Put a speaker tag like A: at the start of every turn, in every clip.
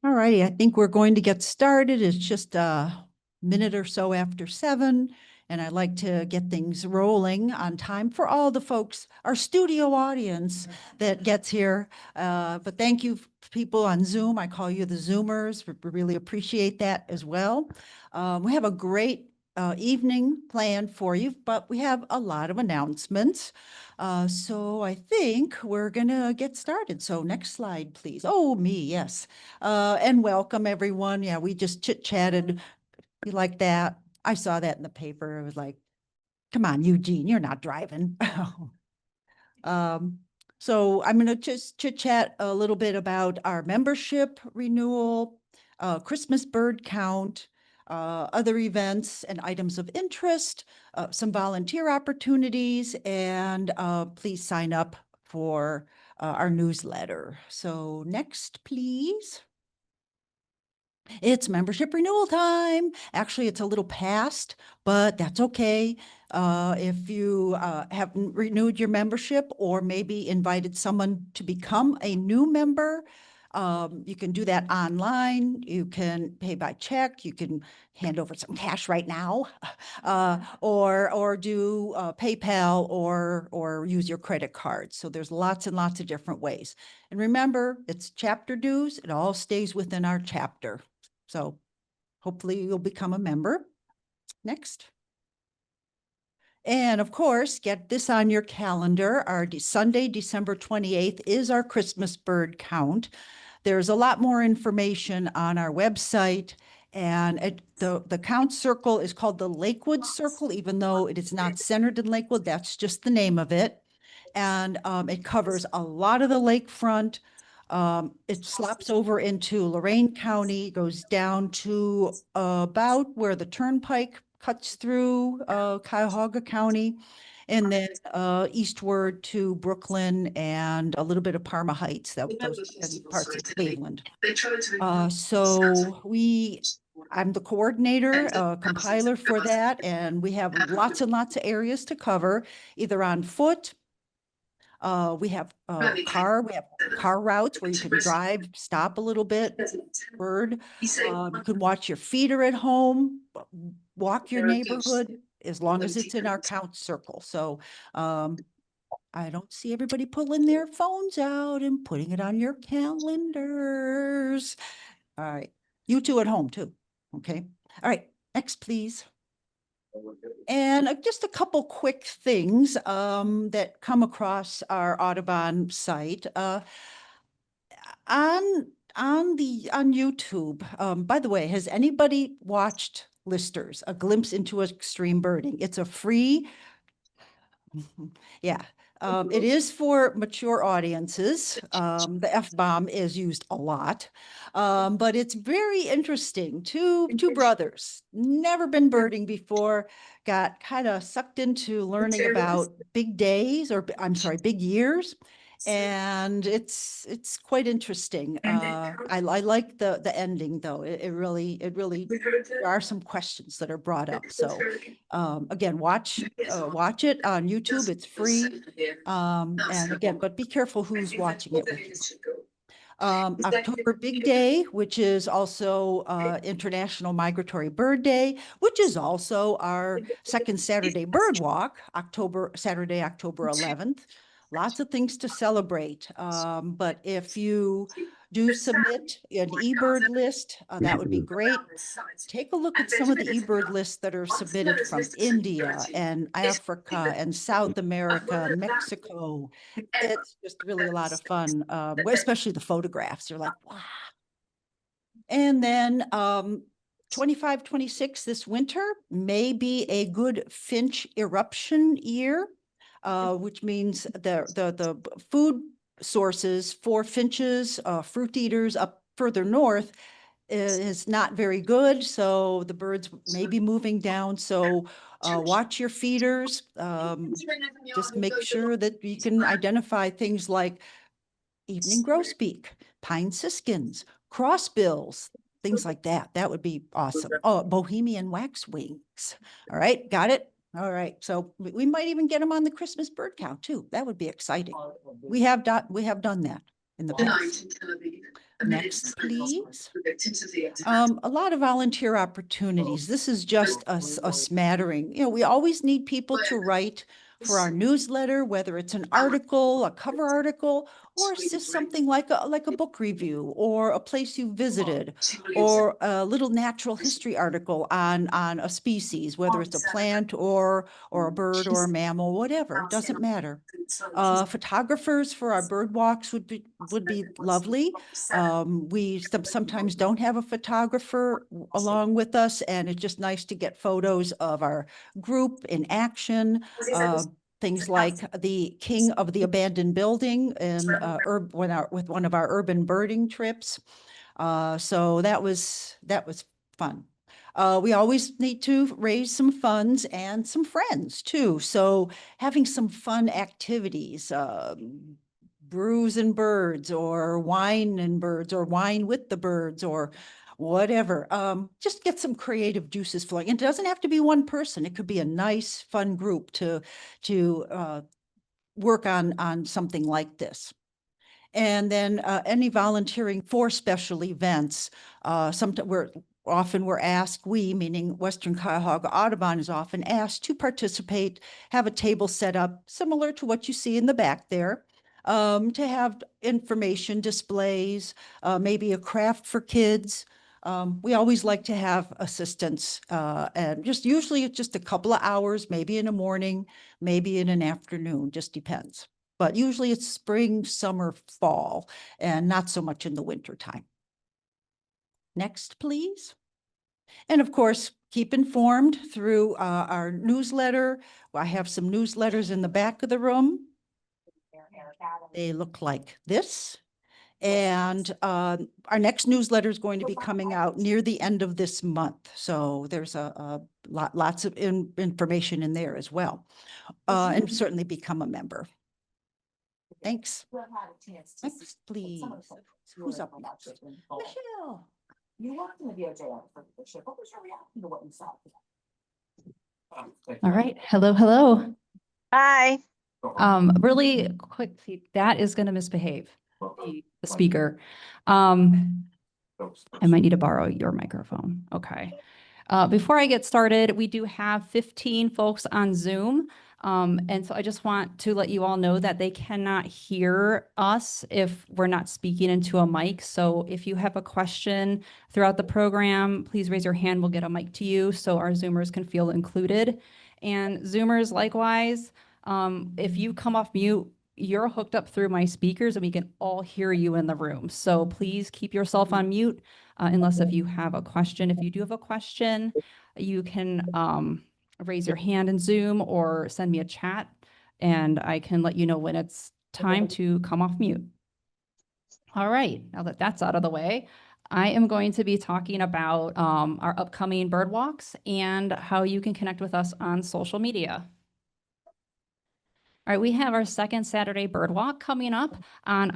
A: All righty, I think we're going to get started. It's just a minute or so after 7, and I'd like to get things rolling on time for all the folks, our studio audience that gets here. But thank you, people on Zoom. I call you the Zoomers. We really appreciate that as well. We have a great evening planned for you, but we have a lot of announcements. So I think we're gonna get started. So next slide, please. Oh, me, yes. And welcome everyone. Yeah, we just chit chatted. You like that? I saw that in the paper. I was like, come on, Eugene, you're not driving. Um, so I'm going to just chit chat a little bit about our membership renewal, Christmas bird count, other events and items of interest, some volunteer opportunities, and please sign up for our newsletter. So next, please. It's membership renewal time. Actually, it's a little past, but that's okay. If you haven't renewed your membership or maybe invited someone to become a new member, you can do that online. You can pay by check. You can hand over some cash right now, or do PayPal or use your credit card. So there's lots and lots of different ways. And remember, it's chapter dues. It all stays within our chapter. So hopefully you'll become a member. Next. And of course, get this on your calendar. Our Sunday, December 28th is our Christmas bird count. There's a lot more information on our website. And the count circle is called the Lakewood Circle, even though it is not centered in Lakewood. That's just the name of it. And it covers a lot of the lakefront. It slops over into Lorain County, goes down to about where the turnpike cuts through Cuyahoga County, and then eastward to Brooklyn and a little bit of Parma Heights, those parts of Cleveland. So I'm the coordinator, compiler for that, and we have lots and lots of areas to cover, either on foot. We have car routes where you can drive, stop a little bit, bird. You can watch your feeder at home, walk your neighborhood, as long as it's in our count circle. So I don't see everybody pulling their phones out and putting it on your calendars. All right, you two at home too, okay? All right, next, please. And just a couple quick things that come across our Audubon site. On YouTube, by the way, has anybody watched Listers, A Glimpse into Extreme Birding? It's a free, yeah. It is for mature audiences. The F-bomb is used a lot, but it's very interesting. Two brothers, never been birding before, got kind of sucked into learning about big days, or I'm sorry, big years. And it's quite interesting. I like the ending though. It really there are some questions that are brought up. So again, watch it on YouTube. It's free. And again, but be careful who's watching it with you. October Big Day, which is also International Migratory Bird Day, which is also our second Saturday bird walk, Saturday, October 11th. Lots of things to celebrate. But if you do submit an eBird list, that would be great. Take a look at some of the eBird lists that are submitted from India and Africa and South America, Mexico. It's just really a lot of fun, especially the photographs. You're like, wow. And then 25, 26 this winter may be a good finch eruption year, which means the food sources for finches, fruit eaters up further north is not very good. So the birds may be moving down. So watch your feeders. Just make sure that you can identify things like evening grosbeak, pine siskins, crossbills, things like that. That would be awesome. Oh, Bohemian waxwings. All right, got it? All right, so we might even get them on the Christmas bird count too. That would be exciting. We have done that in the past. Next, please. A lot of volunteer opportunities. This is just a smattering. You know, we always need people to write for our newsletter, whether it's an article, a cover article, or it's just something like a book review or a place you visited, or a little natural history article on a species, whether it's a plant or a bird or a mammal, whatever, doesn't matter. Photographers for our bird walks would be lovely. We sometimes don't have a photographer along with us, and it's just nice to get photos of our group in action. Things like the King of the Abandoned Building in with one of our urban birding trips. So that was fun. We always need to raise some funds and some friends too. So having some fun activities, brews and birds, or wine and birds, or wine with the birds, or whatever. Just get some creative juices flowing. And it doesn't have to be one person. It could be a nice, fun group to work on something like this. And then any volunteering for special events. Sometimes we're asked, we, meaning Western Cuyahoga Audubon, is often asked to participate, have a table set up similar to what you see in the back there, to have information displays, maybe a craft for kids. We always like to have assistance, and usually it's just a couple of hours, maybe in the morning, maybe in an afternoon, just depends. But usually it's spring, summer, fall, and not so much in the winter time. Next, please. And of course, keep informed through our newsletter. I have some newsletters in the back of the room. They look like this. And our next newsletter is going to be coming out near the end of this month. So there's lots of information in there as well. And certainly become a member. Thanks. Next, please. Who's up next? Michelle.
B: You worked in the DOJ office. What was your reaction to what you saw?
C: All right. Hello, hello.
D: Hi.
C: Really quick, that is going to misbehave, the speaker. I might need to borrow your microphone. Okay. Before I get started, we do have 15 folks on Zoom. And so I just want to let you all know that they cannot hear us if we're not speaking into a mic. So if you have a question throughout the program, please raise your hand. We'll get a mic to you so our Zoomers can feel included. And Zoomers, likewise, if you come off mute, you're hooked up through my speakers and we can all hear you in the room. So please keep yourself on mute unless if you have a question. If you do have a question, you can raise your hand in Zoom or send me a chat and I can let you know when it's time to come off mute. All right, now that that's out of the way, I am going to be talking about our upcoming bird walks and how you can connect with us on social media. All right, we have our second Saturday bird walk coming up on,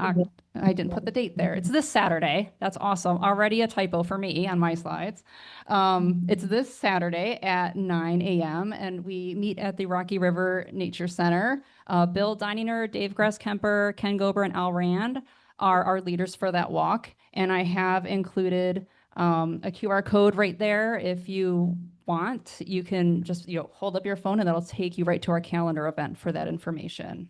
C: I didn't put the date there. It's this Saturday. That's awesome. Already a typo for me on my slides. It's this Saturday at 9 a.m. and we meet at the Rocky River Nature Center. Bill Dininger, Dave Grasskemper, Ken Gober, and Al Rand are our leaders for that walk. And I have included a QR code right there. If you want, you can just hold up your phone and that'll take you right to our calendar event for that information.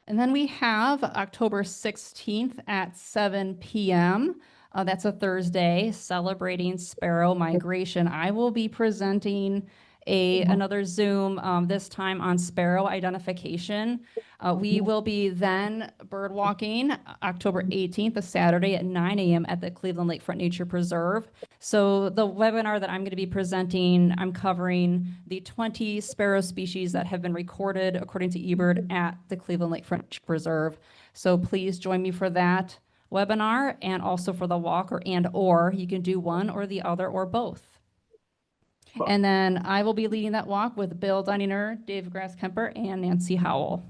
C: And then we have October 16th at 7 p.m. That's a Thursday, celebrating sparrow migration. I will be presenting another Zoom, this time on sparrow identification. We will be then bird walking October 18th, a Saturday at 9 a.m. at the Cleveland Lakefront Nature Preserve. So the webinar that I'm going to be presenting, I'm covering the 20 sparrow species that have been recorded according to eBird at the Cleveland Lakefront Nature Preserve. So please join me for that webinar and also for the walk, or you can do one or the other or both. And then I will be leading that walk with Bill Dininger, Dave Grasskemper, and Nancy Howell.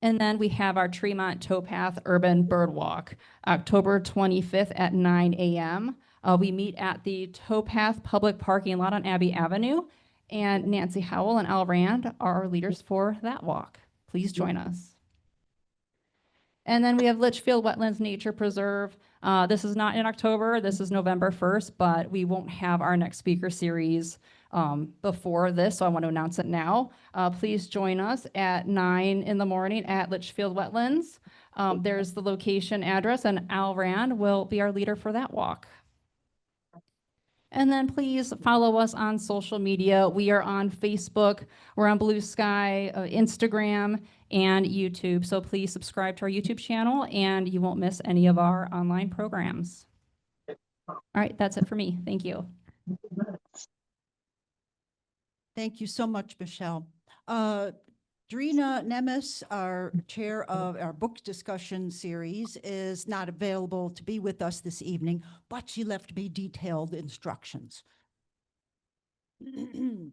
C: And then we have our Tremont Towpath Urban Bird Walk, October 25th at 9 a.m. We meet at the Towpath Public Parking Lot on Abbey Avenue, and Nancy Howell and Al Rand are our leaders for that walk. Please join us. And then we have Litchfield Wetlands Nature Preserve. This is not in October. This is November 1st, but we won't have our next speaker series before this, so I want to announce it now. Please join us at 9 in the morning at Litchfield Wetlands. There's the location address, and Al Rand will be our leader for that walk. And then please follow us on social media. We are on Facebook, we're on Blue Sky, Instagram, and YouTube. So please subscribe to our YouTube channel and you won't miss any of our online programs. All right, that's it for me. Thank you.
A: Thank you so much, Michelle. Drina Nemes, our chair of our book discussion series, is not available to be with us this evening, but she left me detailed instructions. All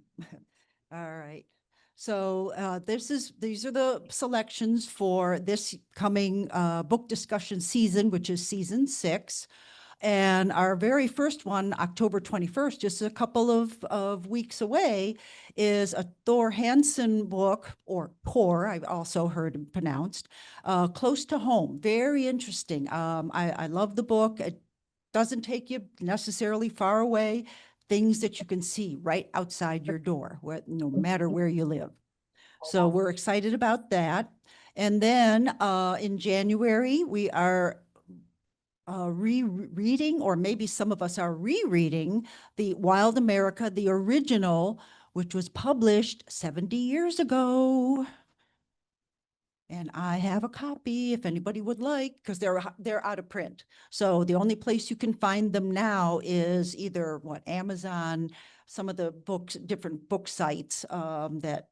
A: right. So these are the selections for this coming book discussion season, which is season 6. And our very first one, October 21st, just a couple of weeks away, is a Thor Hansen book, or Core, I've also heard it pronounced, Close to Home. Very interesting. I love the book. It doesn't take you necessarily far away. Things that you can see right outside your door, no matter where you live. So we're excited about that. And then in January, we are rereading, or maybe some of us are rereading, the Wild America, the original, which was published 70 years ago. And I have a copy if anybody would like, because they're out of print. So the only place you can find them now is either Amazon, some of the books, different book sites that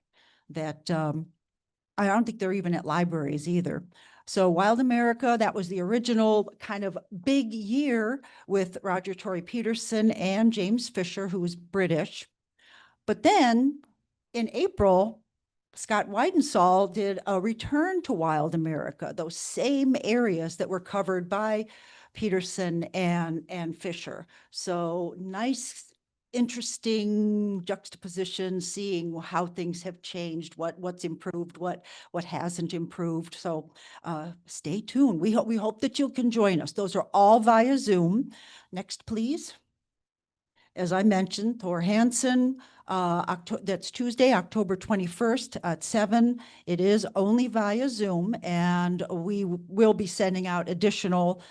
A: I don't think they're even at libraries either. So Wild America, that was the original kind of big year with Roger Tory Peterson and James Fisher, who was British. But then in April, Scott Weidensall did a return to Wild America, those same areas that were covered by Peterson and Fisher. So nice, interesting juxtaposition, seeing how things have changed, what's improved, what hasn't improved. So stay tuned. We hope that you can join us. Those are all via Zoom. Next, please. As I mentioned, Thor Hansen, that's Tuesday, October 21st at 7. It is only via Zoom, and we will be sending out additional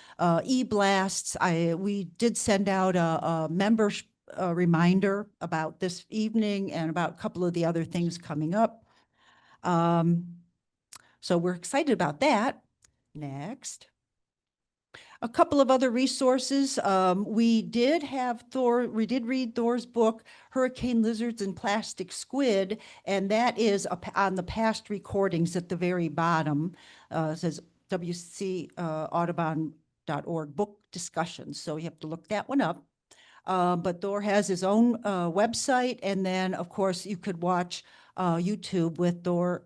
A: e-blasts. We did send out a membership reminder about this evening and about a couple of the other things coming up. So we're excited about that. Next. A couple of other resources. We did read Thor's book, Hurricane Lizards and Plastic Squid, and that is on the past recordings at the very bottom. It says Audubon.org book discussions. So you have to look that one up. But Thor has his own website, and then of course you could watch YouTube with Thor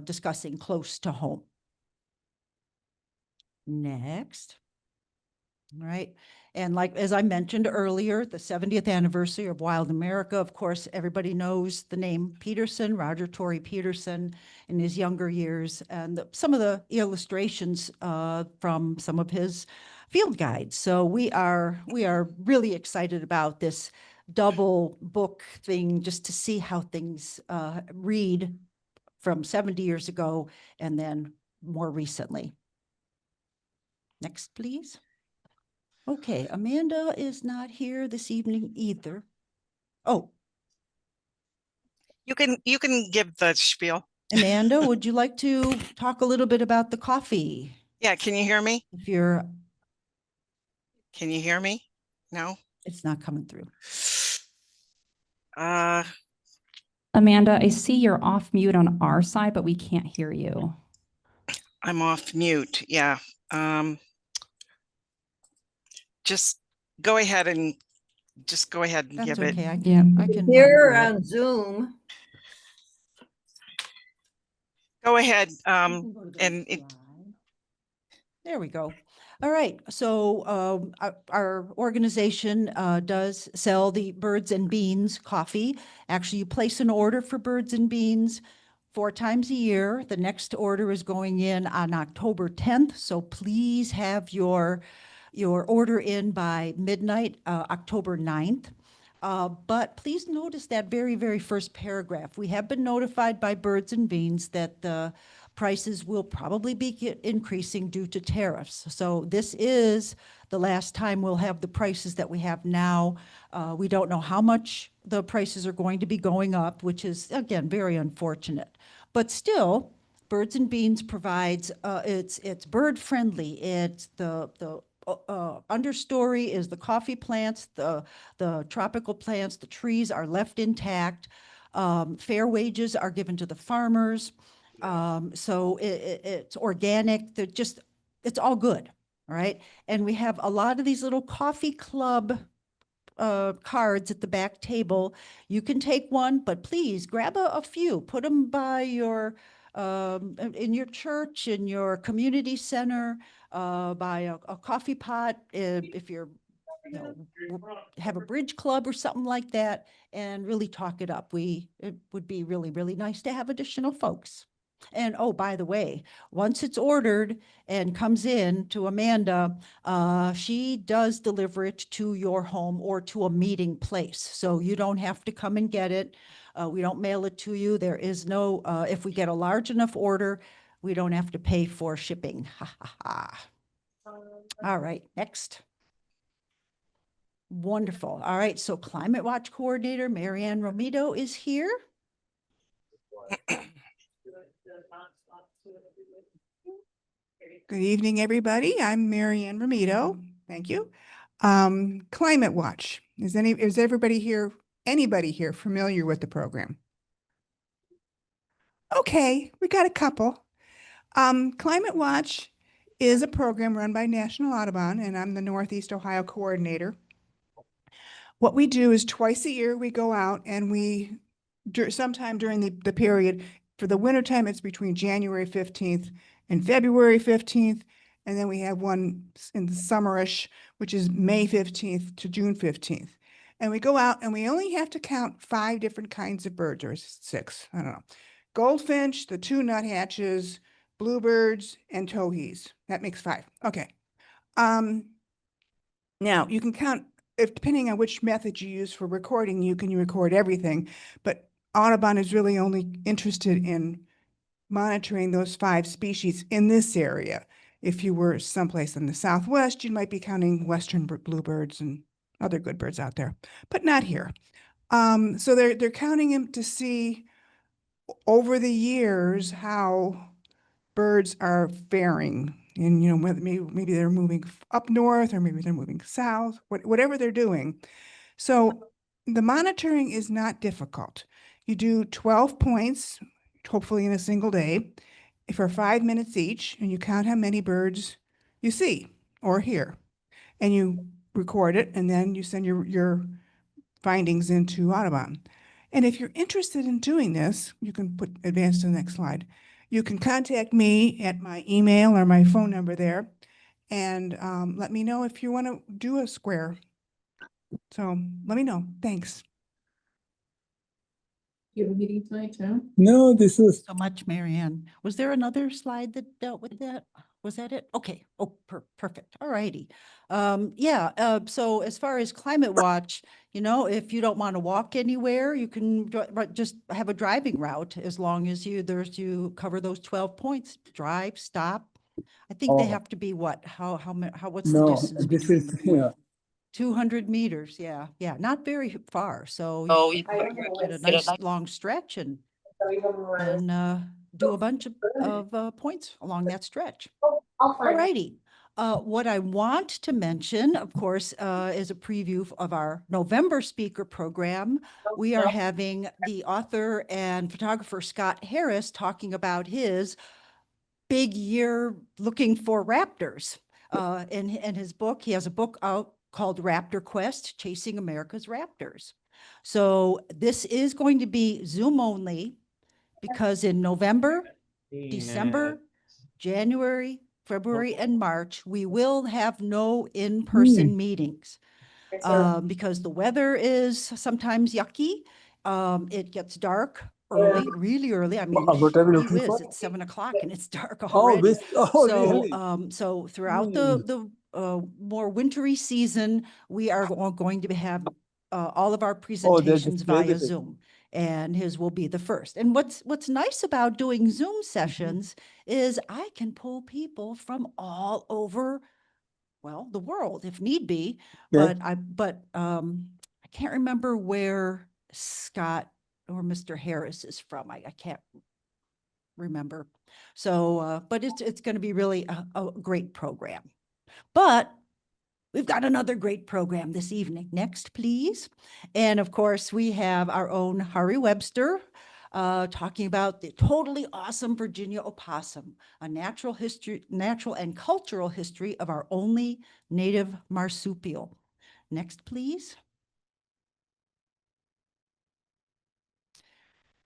A: discussing Close to Home. Next. All right. And as I mentioned earlier, the 70th anniversary of Wild America, of course, everybody knows the name Peterson, Roger Tory Peterson, in his younger years, and some of the illustrations from some of his field guides. So we are really excited about this double book thing, just to see how things read from 70 years ago and then more recently. Next, please. Okay, Amanda is not here this evening either. Oh.
D: You can give the spiel.
A: Amanda, would you like to talk a little bit about the coffee?
D: Yeah, can you hear me? Can you hear me? No?
A: It's not coming through.
C: Amanda, I see you're off mute on our side, but we can't hear you.
D: I'm off mute. Yeah. Just go ahead and give it.
A: Okay. I can
E: Here
A: monitor it.
E: on Zoom.
D: Go ahead.
A: There we go. All right. So our organization does sell the Birds and Beans coffee. Actually, you place an order for Birds and Beans 4 times a year. The next order is going in on October 10th. So please have your order in by midnight, October 9th. But please notice that very, very first paragraph. We have been notified by Birds and Beans that the prices will probably be increasing due to tariffs. So this is the last time we'll have the prices that we have now. We don't know how much the prices are going to be going up, which is, again, very unfortunate. But still, Birds and Beans provides, it's bird friendly. It's the understory is the coffee plants, the tropical plants, the trees are left intact. Fair wages are given to the farmers. So it's organic. They're just, it's all good. All right. And we have a lot of these little coffee club cards at the back table. You can take one, but please grab a few, put them by your, in your church, in your community center, by a coffee pot, if you're, have a bridge club or something like that, and really talk it up. It would be really, really nice to have additional folks. And oh, by the way, once it's ordered and comes in to Amanda, she does deliver it to your home or to a meeting place. So you don't have to come and get it. We don't mail it to you. There is no, if we get a large enough order, we don't have to pay for shipping. Ha ha ha. All right, next. Wonderful. All right, so Climate Watch Coordinator Marianne Romito is here.
E: Good evening, everybody. I'm Marianne Romito. Thank you. Climate Watch. Is anybody here familiar with the program? Okay, we got a couple. Climate Watch is a program run by National Audubon, and I'm the Northeast Ohio coordinator. What we do is twice a year we go out and sometime during the period, for the wintertime, it's between January 15th and February 15th. And then we have one in the summerish, which is May 15th to June 15th. And we go out and we only have to count 5 different kinds of birds, or 6, I don't know. Goldfinch, the 2 nuthatches, bluebirds, and towhees. That makes 5. Okay. Now you can count, depending on which method you use for recording, you can record everything, but Audubon is really only interested in monitoring those 5 species in this area. If you were someplace in the Southwest, you might be counting Western bluebirds and other good birds out there, but not here. So they're counting them to see over the years how birds are faring, and maybe they're moving up north, or maybe they're moving south, whatever they're doing. So the monitoring is not difficult. You do 12 points, hopefully in a single day, for 5 minutes each, and you count how many birds you see or hear, and you record it, and then you send your findings into Audubon. And if you're interested in doing this, you can advance to the next slide. You can contact me at my email or my phone number there, and let me know if you want to do a square. So let me know. Thanks.
B: You have a meeting tonight, too?
F: No, this is
A: So much, Marianne. Was there another slide that dealt with that? Was that it? Okay. Oh, perfect. All righty. So as far as Climate Watch, if you don't want to walk anywhere, you can just have a driving route, as long as you cover those 12 points. Drive, stop. I think they
F: Oh.
A: have to be what? What's the
F: no,
A: distance
F: this
A: between
F: is
A: them? 200 meters. Yeah. Not very far. So you can get a nice long stretch and do a bunch of points along that stretch. All righty. What I want to mention, of course, is a preview of our November speaker program. We are having the author and photographer Scott Harris talking about his big year looking for raptors. In his book, he has a book out called Raptor Quest, Chasing America's Raptors. So this is going to be Zoom only, because in November, December, January, February, and March, we will have no in-person meetings because the weather is sometimes yucky. It gets dark early, really early. I mean,
F: what are we
A: gee
F: looking
A: whiz,
F: for?
A: it's 7 o'clock and it's dark
F: Oh,
A: already. So,
F: really?
A: so throughout
F: Hmm.
A: the more wintry season, we are going to have all of our
F: Oh, they're
A: presentations
F: just
A: via
F: visiting.
A: Zoom, and his will be the first. And what's nice about doing Zoom sessions is I can pull people from all over, well, the world if need be.
F: Okay.
A: But I can't remember where Scott or Mr. Harris is from. I can't remember. So, but it's going to be really a great program. But we've got another great program this evening. Next, please. And of course, we have our own Harvey Webster talking about the totally awesome Virginia opossum, a natural and cultural history of our only native marsupial. Next, please.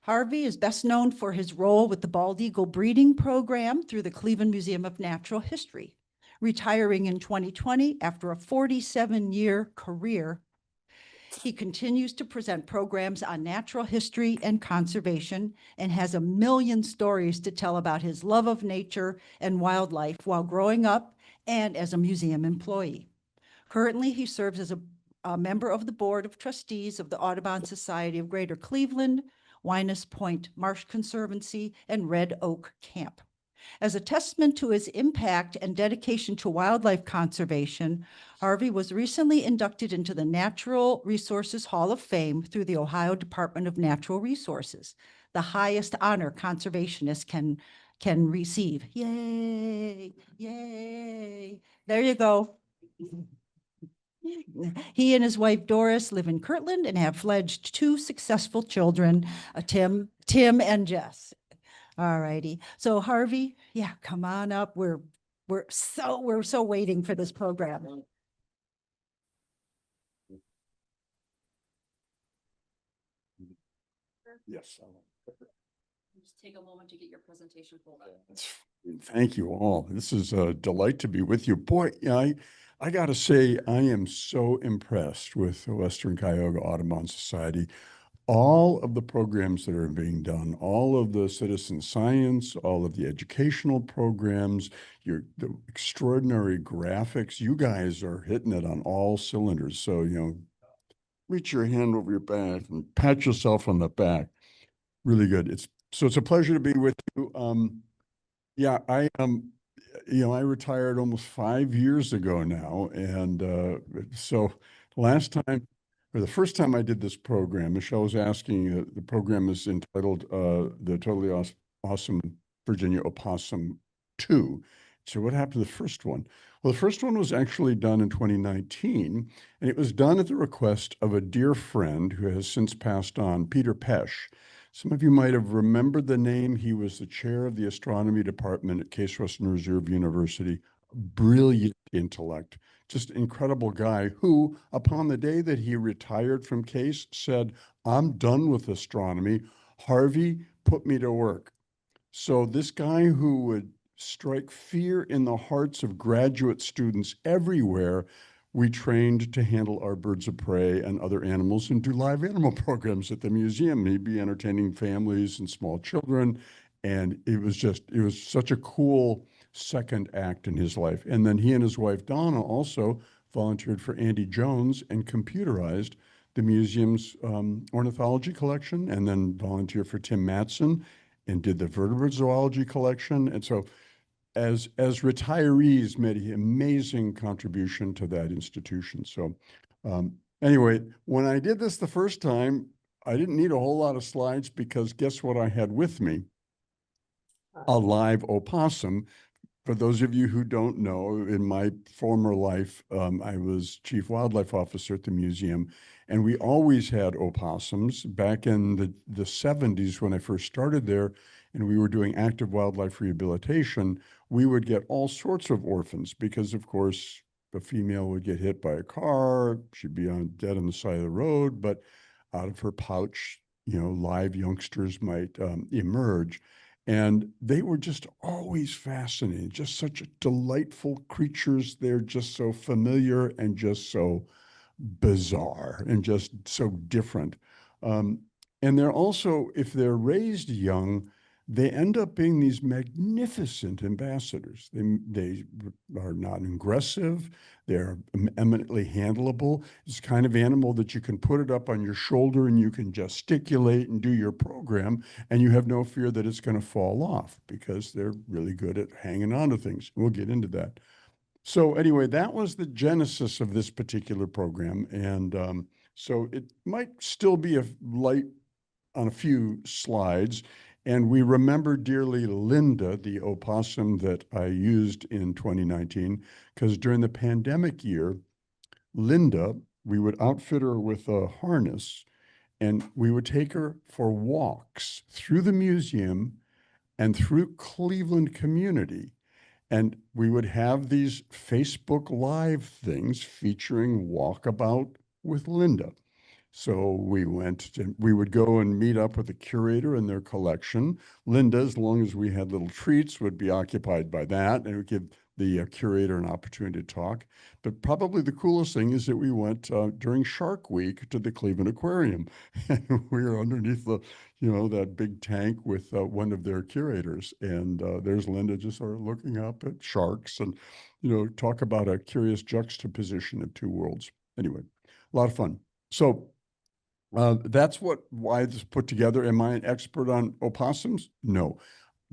A: Harvey is best known for his role with the bald eagle breeding program through the Cleveland Museum of Natural History. Retiring in 2020 after a 47-year career, he continues to present programs on natural history and conservation and has a million stories to tell about his love of nature and wildlife while growing up and as a museum employee. Currently, he serves as a member of the Board of Trustees of the Audubon Society of Greater Cleveland, Winus Point Marsh Conservancy, and Red Oak Camp. As a testament to his impact and dedication to wildlife conservation, Harvey was recently inducted into the Natural Resources Hall of Fame through the Ohio Department of Natural Resources, the highest honor conservationists can receive. Yay, yay. There you go. He and his wife Doris live in Kirtland and have fledged 2 successful children, Tim and Jess. All righty. So Harvey, yeah, come on up. We're so waiting for this program.
G: Yes.
C: Just take a moment to get your presentation pulled up.
G: Thank you all. This is a delight to be with you. Boy, I got to say, I am so impressed with the Western Cuyahoga Audubon Society. All of the programs that are being done, all of the citizen science, all of the educational programs, the extraordinary graphics, you guys are hitting it on all cylinders. So, reach your hand over your back and pat yourself on the back. Really good. It's a pleasure to be with you. Yeah, I retired almost 5 years ago now, and so the first time I did this program, Michelle was asking. The program is entitled "The Totally Awesome Virginia Opossum 2." So what happened to the first one? Well, the first one was actually done in 2019, and it was done at the request of a dear friend who has since passed on, Peter Pesch. Some of you might have remembered the name. He was the chair of the astronomy department at Case Western Reserve University. Brilliant intellect, just incredible guy who, upon the day that he retired from Case, said, "I'm done with astronomy. Harvey, put me to work." So this guy who would strike fear in the hearts of graduate students everywhere, we trained to handle our birds of prey and other animals and do live animal programs at the museum. He'd be entertaining families and small children. And it was such a cool second act in his life. And then he and his wife, Donna, also volunteered for Andy Jones and computerized the museum's ornithology collection, and then volunteered for Tim Matson and did the vertebrate zoology collection. And so as retirees, made an amazing contribution to that institution. So anyway, when I did this the first time, I didn't need a whole lot of slides because guess what I had with me? A live opossum. For those of you who don't know, in my former life, I was chief wildlife officer at the museum, and we always had opossums. Back in the 70s when I first started there, and we were doing active wildlife rehabilitation, we would get all sorts of orphans because, of course, the female would get hit by a car, she'd be dead on the side of the road, but out of her pouch, live youngsters might emerge. And they were just always fascinating, just such delightful creatures. They're just so familiar and just so bizarre and just so different. And they're also, if they're raised young, they end up being these magnificent ambassadors. They are not aggressive. They're eminently handleable. It's the kind of animal that you can put it up on your shoulder and you can gesticulate and do your program, and you have no fear that it's going to fall off because they're really good at hanging on to things. We'll get into that. So anyway, that was the genesis of this particular program. And so it might still be a light on a few slides. And we remember dearly Linda, the opossum that I used in 2019, because during the pandemic year, Linda, we would outfit her with a harness and we would take her for walks through the museum and through Cleveland community. And we would have these Facebook Live things featuring Walkabout with Linda. So we would go and meet up with the curator and their collection. Linda, as long as we had little treats, would be occupied by that, and it would give the curator an opportunity to talk. But probably the coolest thing is that we went during Shark Week to the Cleveland Aquarium. And we were underneath that big tank with one of their curators. And there's Linda just sort of looking up at sharks and, talk about a curious juxtaposition of two worlds. Anyway, a lot of fun. So that's why this is put together. Am I an expert on opossums? No.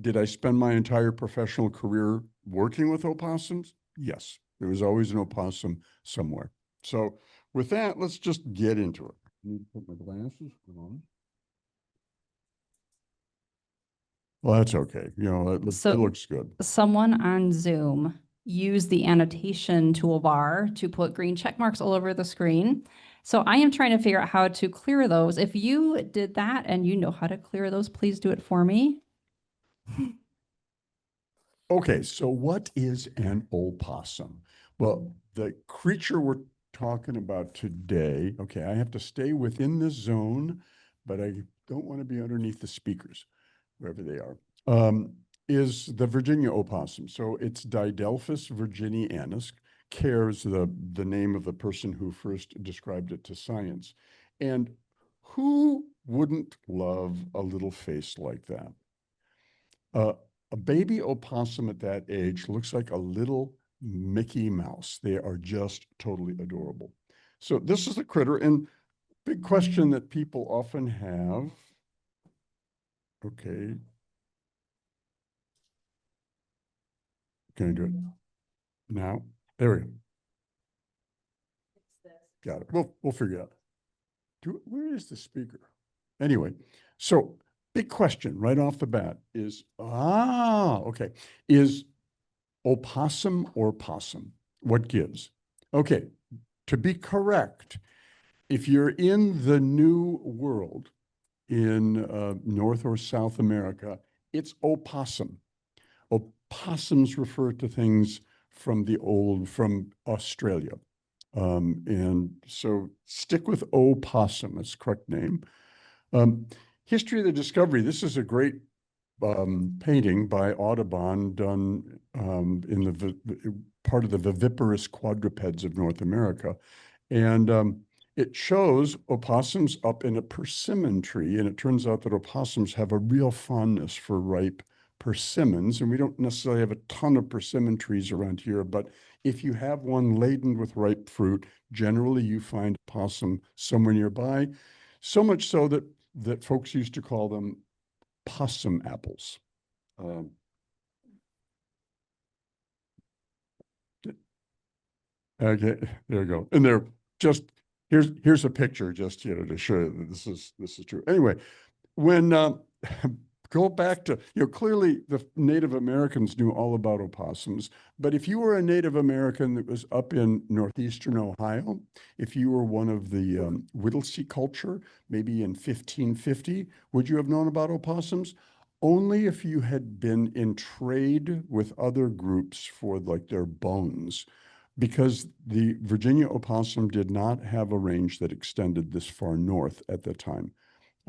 G: Did I spend my entire professional career working with opossums? Yes. There was always an opossum somewhere. So with that, let's just get into it. I need to put my glasses on. Well, that's okay. It looks good.
C: Someone on Zoom used the annotation toolbar to put green check marks all over the screen. So I am trying to figure out how to clear those. If you did that and you know how to clear those, please do it for me.
G: Okay, so what is an opossum? Well, the creature we're talking about today, okay, I have to stay within the zone, but I don't want to be underneath the speakers, wherever they are, is the Virginia opossum. So it's Didelphis virginianus. Cares the name of the person who first described it to science. And who wouldn't love a little face like that? A baby opossum at that age looks like a little Mickey Mouse. They are just totally adorable. So this is the critter, and big question that people often have. Okay. Can I do it now? There we go. Got it. We'll figure it out. Where is the speaker? Anyway, so big question right off the bat is, okay, is opossum or possum? What gives? Okay, to be correct, if you're in the New World in North or South America, it's opossum. Opossums refer to things from Australia. And so stick with opossum, that's the correct name. History of the discovery. This is a great painting by Audubon done in the part of the viviparous quadrupeds of North America. And it shows opossums up in a persimmon tree. And it turns out that opossums have a real fondness for ripe persimmons. And we don't necessarily have a ton of persimmon trees around here, but if you have one laden with ripe fruit, generally you find opossum somewhere nearby. So much so that folks used to call them possum apples. Okay, there you go. And they're just, here's a picture just, to show you that this is true. Anyway, when go back to, clearly the Native Americans knew all about opossums, but if you were a Native American that was up in northeastern Ohio, if you were one of the Whittlesey culture, maybe in 1550, would you have known about opossums? Only if you had been in trade with other groups for like their bones, because the Virginia opossum did not have a range that extended this far north at the time.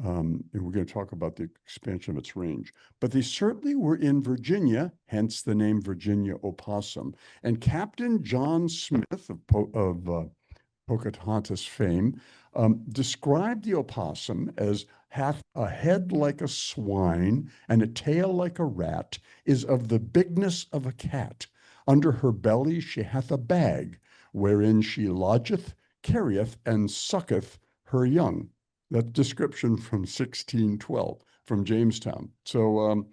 G: And we're going to talk about the expansion of its range. But they certainly were in Virginia, hence the name Virginia opossum. And Captain John Smith of Pocahontas fame, described the opossum as hath a head like a swine and a tail like a rat, is of the bigness of a cat. Under her belly she hath a bag, wherein she lodgeth, carrieth, and sucketh her young. That description from 1612 from Jamestown. So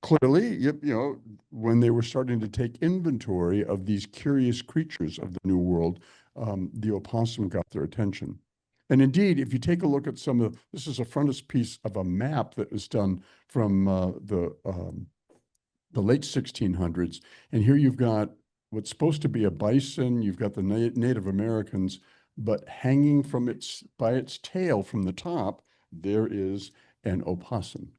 G: clearly, you know, when they were starting to take inventory of these curious creatures of the New World, the opossum got their attention. And indeed, if you take a look at some of this is a frontispiece of a map that was done from the late 1600s, and here you've got what's supposed to be a bison. You've got the Native Americans, but hanging from by its tail from the top, there is an opossum.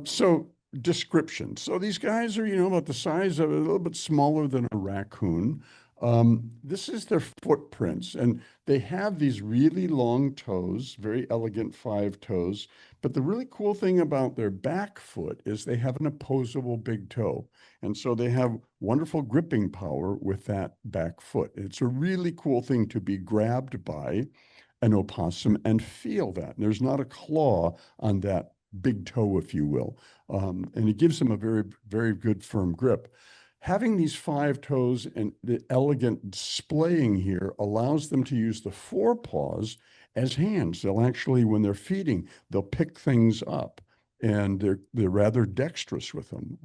G: So description. So these guys are, you know, about the size of a little bit smaller than a raccoon. This is their footprints, and they have these really long toes, very elegant 5 toes. But the really cool thing about their back foot is they have an opposable big toe. And so they have wonderful gripping power with that back foot. It's a really cool thing to be grabbed by an opossum and feel that. And there's not a claw on that big toe, if you will. And it gives them a very, very good firm grip. Having these 5 toes and the elegant displaying here allows them to use the forepaws as hands. They'll actually, when they're feeding, they'll pick things up, and they're rather dexterous with them.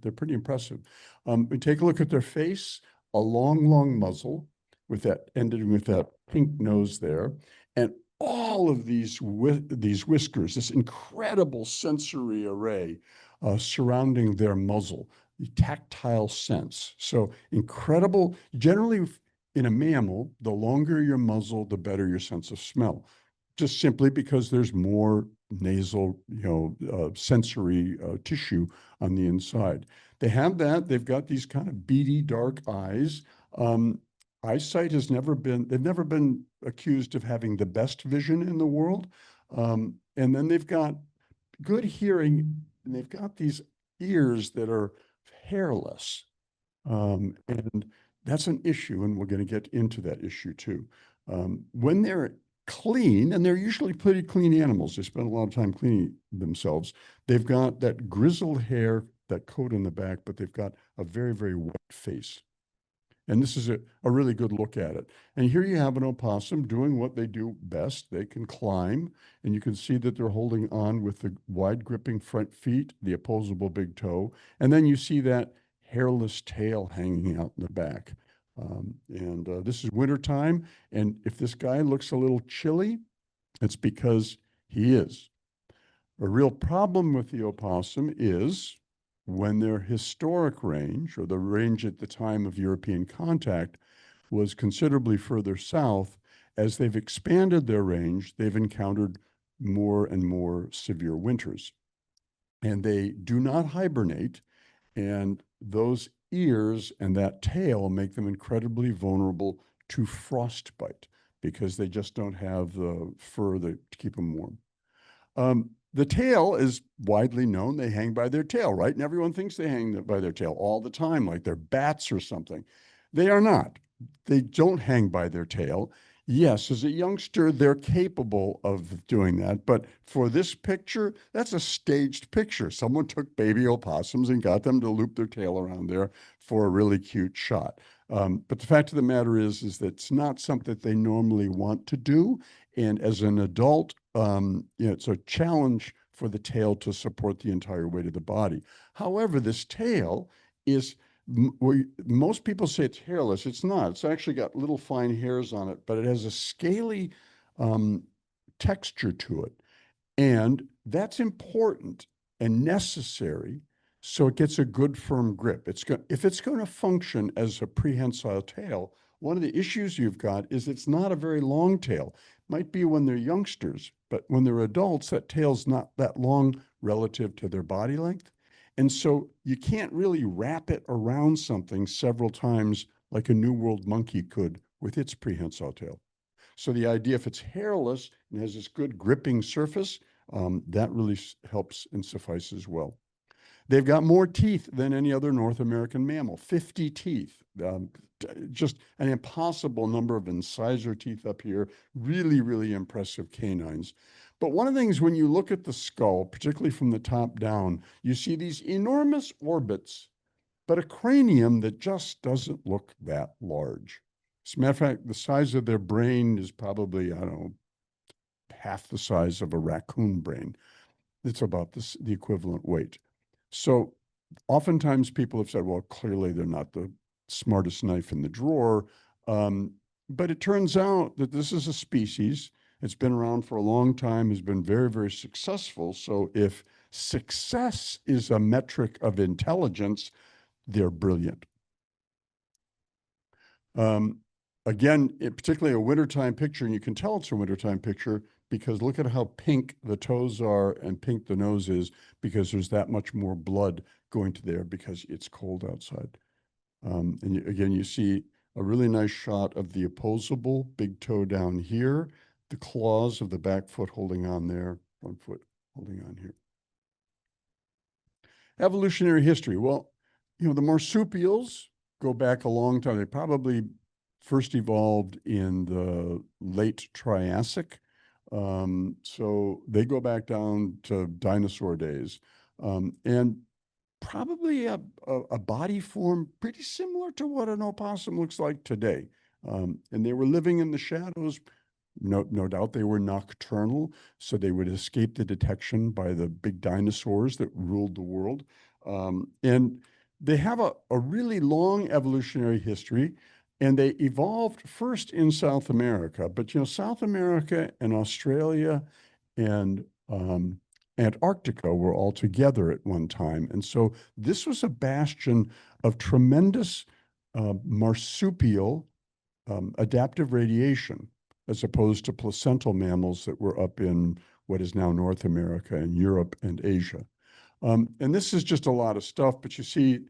G: They're pretty impressive. We take a look at their face, a long, long muzzle with that ending with that pink nose there, and all of these whiskers, this incredible sensory array surrounding their muzzle, the tactile sense. So incredible. Generally, in a mammal, the longer your muzzle, the better your sense of smell, just simply because there's more nasal, sensory tissue on the inside. They have that. They've got these kind of beady, dark eyes. Eyesight they've never been accused of having the best vision in the world. And then they've got good hearing, and they've got these ears that are hairless. And that's an issue, and we're going to get into that issue too. When they're clean, and they're usually pretty clean animals, they spend a lot of time cleaning themselves, they've got that grizzled hair, that coat in the back, but they've got a very, very white face. And this is a really good look at it. And here you have an opossum doing what they do best. They can climb, and you can see that they're holding on with the wide gripping front feet, the opposable big toe, and then you see that hairless tail hanging out in the back. This is wintertime, and if this guy looks a little chilly, it's because he is. A real problem with the opossum is when their historic range, or the range at the time of European contact, was considerably further south. As they've expanded their range, they've encountered more and more severe winters. And they do not hibernate, and those ears and that tail make them incredibly vulnerable to frostbite because they just don't have the fur to keep them warm. The tail is widely known. They hang by their tail, right? And everyone thinks they hang by their tail all the time, like they're bats or something. They are not. They don't hang by their tail. Yes, as a youngster, they're capable of doing that. But for this picture, that's a staged picture. Someone took baby opossums and got them to loop their tail around there for a really cute shot. But the fact of the matter is that it's not something that they normally want to do. And as an adult, it's a challenge for the tail to support the entire weight of the body. However, this tail is, most people say it's hairless. It's not. It's actually got little fine hairs on it, but it has a scaly texture to it. And that's important and necessary so it gets a good firm grip. If it's going to function as a prehensile tail, one of the issues you've got is it's not a very long tail. Might be when they're youngsters, but when they're adults, that tail's not that long relative to their body length. And so you can't really wrap it around something several times like a New World monkey could with its prehensile tail. So the idea, if it's hairless and has this good gripping surface, that really helps and suffices well. They've got more teeth than any other North American mammal, 50 teeth. Just an impossible number of incisor teeth up here. Really, really impressive canines. But one of the things when you look at the skull, particularly from the top down, you see these enormous orbits, but a cranium that just doesn't look that large. As a matter of fact, the size of their brain is probably, I don't know, half the size of a raccoon brain. It's about the equivalent weight. So oftentimes people have said, well, clearly they're not the smartest knife in the drawer. But it turns out that this is a species. It's been around for a long time, has been very, very successful. So if success is a metric of intelligence, they're brilliant. Again, particularly a wintertime picture, and you can tell it's a wintertime picture because look at how pink the toes are and pink the nose is, because there's that much more blood going to there because it's cold outside. Again, you see a really nice shot of the opposable big toe down here, the claws of the back foot holding on there, one foot holding on here. Evolutionary history. Well, you know, the marsupials go back a long time. They probably first evolved in the late Triassic. So they go back down to dinosaur days. And probably a body form pretty similar to what an opossum looks like today. And they were living in the shadows. No doubt they were nocturnal, so they would escape the detection by the big dinosaurs that ruled the world. And they have a really long evolutionary history, and they evolved first in South America. But, you know, South America and Australia and Antarctica were all together at one time. And so this was a bastion of tremendous marsupial adaptive radiation, as opposed to placental mammals that were up in what is now North America and Europe and Asia. And this is just a lot of stuff, but you see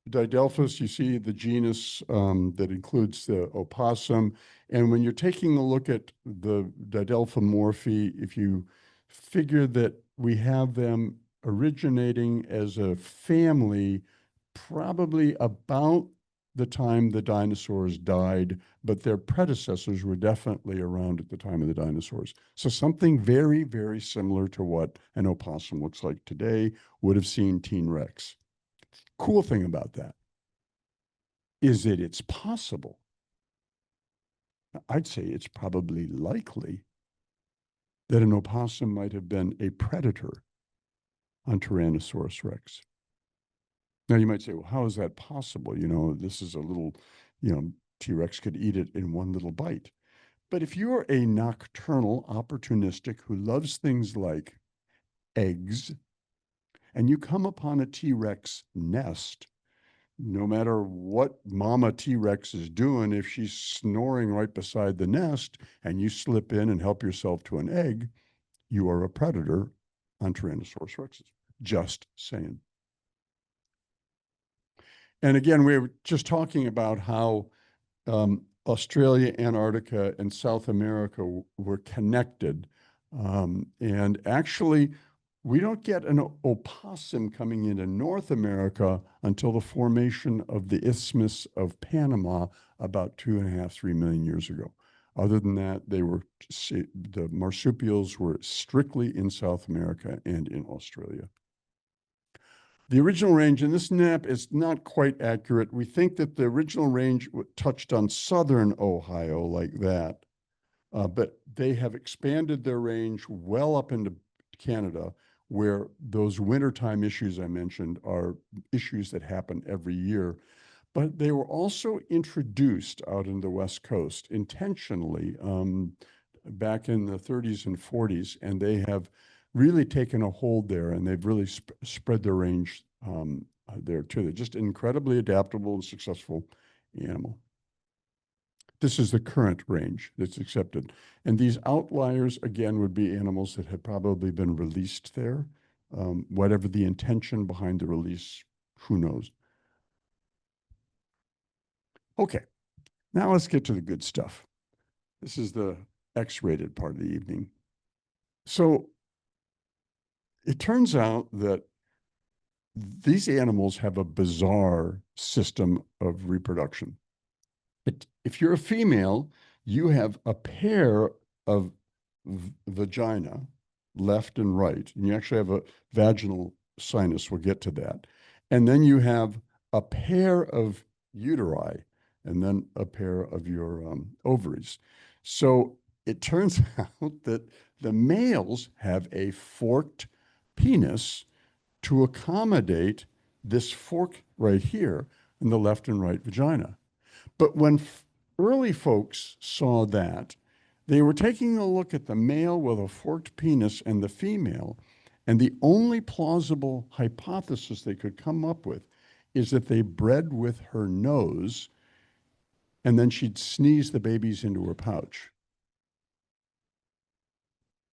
G: Didelphus, you see the genus that includes the opossum. And when you're taking a look at the Didelphomorphae, if you figure that we have them originating as a family probably about the time the dinosaurs died, but their predecessors were definitely around at the time of the dinosaurs. So something very, very similar to what an opossum looks like today would have seen teen Rex. Cool thing about that is that it's possible. I'd say it's probably likely that an opossum might have been a predator on Tyrannosaurus Rex. Now you might say, well, how is that possible? You know, this is a little, you know, T-Rex could eat it in one little bite. But if you're a nocturnal opportunistic who loves things like eggs, and you come upon a T-Rex nest, no matter what mama T-Rex is doing, if she's snoring right beside the nest and you slip in and help yourself to an egg, you are a predator on Tyrannosaurus rexes. Just saying. And again, we were just talking about how Australia, Antarctica, and South America were connected. And actually, we don't get an opossum coming into North America until the formation of the Isthmus of Panama about 2.5, 3 million years ago. Other than that, the marsupials were strictly in South America and in Australia. The original range, and this map is not quite accurate. We think that the original range touched on southern Ohio like that, but they have expanded their range well up into Canada, where those wintertime issues I mentioned are issues that happen every year. But they were also introduced out in the West Coast intentionally back in the 30s and 40s, and they have really taken a hold there, and they've really spread their range there too. They're just incredibly adaptable and successful animal. This is the current range that's accepted. And these outliers, again, would be animals that have probably been released there. Whatever the intention behind the release, who knows? Okay, now let's get to the good stuff. This is the X-rated part of the evening. So it turns out that these animals have a bizarre system of reproduction. If you're a female, you have a pair of vagina, left and right, and you actually have a vaginal sinus. We'll get to that. And then you have a pair of uteri, and then a pair of your ovaries. So it turns out that the males have a forked penis to accommodate this fork right here in the left and right vagina. But when early folks saw that, they were taking a look at the male with a forked penis and the female, and the only plausible hypothesis they could come up with is that they bred with her nose, and then she'd sneeze the babies into her pouch.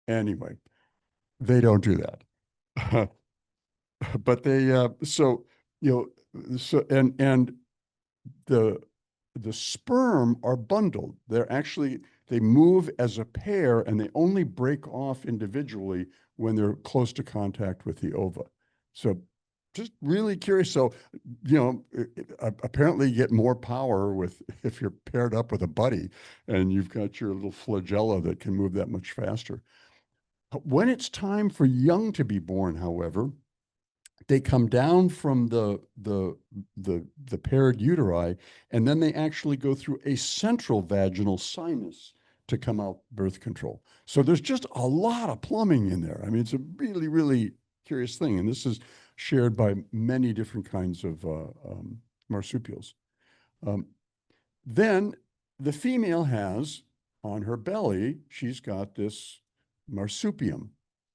G: Anyway, they don't do that. But they, so, so, and the sperm are bundled. They move as a pair, and they only break off individually when they're close to contact with the ova. So just really curious. So, apparently you get more power if you're paired up with a buddy and you've got your little flagella that can move that much faster. When it's time for young to be born, however, they come down from the paired uteri, and then they actually go through a central vaginal sinus to come out birth control. So there's just a lot of plumbing in there. I mean, it's a really, really curious thing. And this is shared by many different kinds of marsupials. Then the female has on her belly, she's got this marsupium,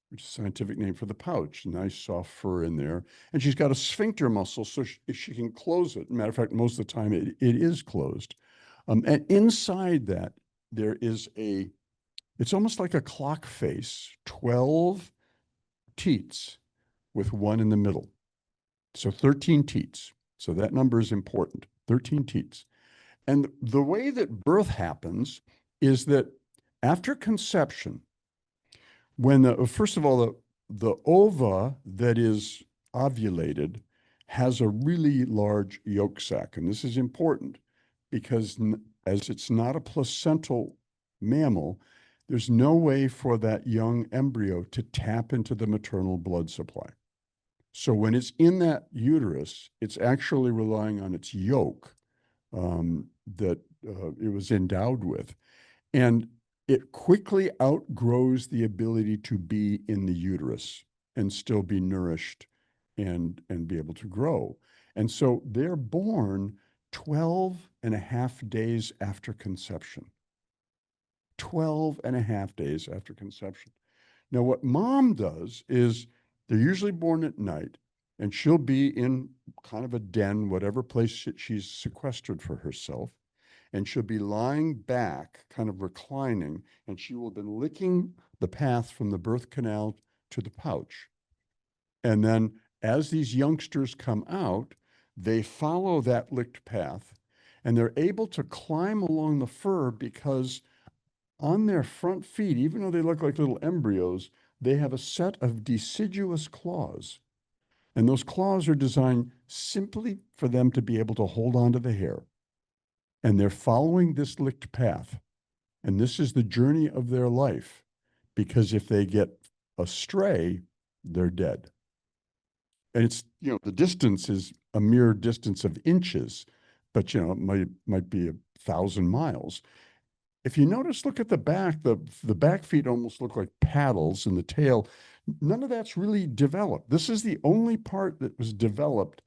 G: which is a scientific name for the pouch, nice soft fur in there. And she's got a sphincter muscle so she can close it. Matter of fact, most of the time it is closed. And inside that, there is it's almost like a clock face, 12 teats with one in the middle. So 13 teats. So that number is important, 13 teats. And the way that birth happens is that after conception, first of all, the ova that is ovulated has a really large yolk sac. And this is important because as it's not a placental mammal, there's no way for that young embryo to tap into the maternal blood supply. So when it's in that uterus, it's actually relying on its yolk that it was endowed with. And it quickly outgrows the ability to be in the uterus and still be nourished and be able to grow. And so they're born 12 and a half days after conception. 12 and a half days after conception. Now, what mom does is they're usually born at night, and she'll be in kind of a den, whatever place she's sequestered for herself. And she'll be lying back, kind of reclining, and she will have been licking the path from the birth canal to the pouch. And then as these youngsters come out, they follow that licked path, and they're able to climb along the fur because on their front feet, even though they look like little embryos, they have a set of deciduous claws. And those claws are designed simply for them to be able to hold on to the hair. And they're following this licked path. And this is the journey of their life, because if they get astray, they're dead. And it's, the distance is a mere distance of inches, but, it might be 1,000 miles. If you notice, look at the back, the back feet almost look like paddles, and the tail, none of that's really developed. This is the only part that was developed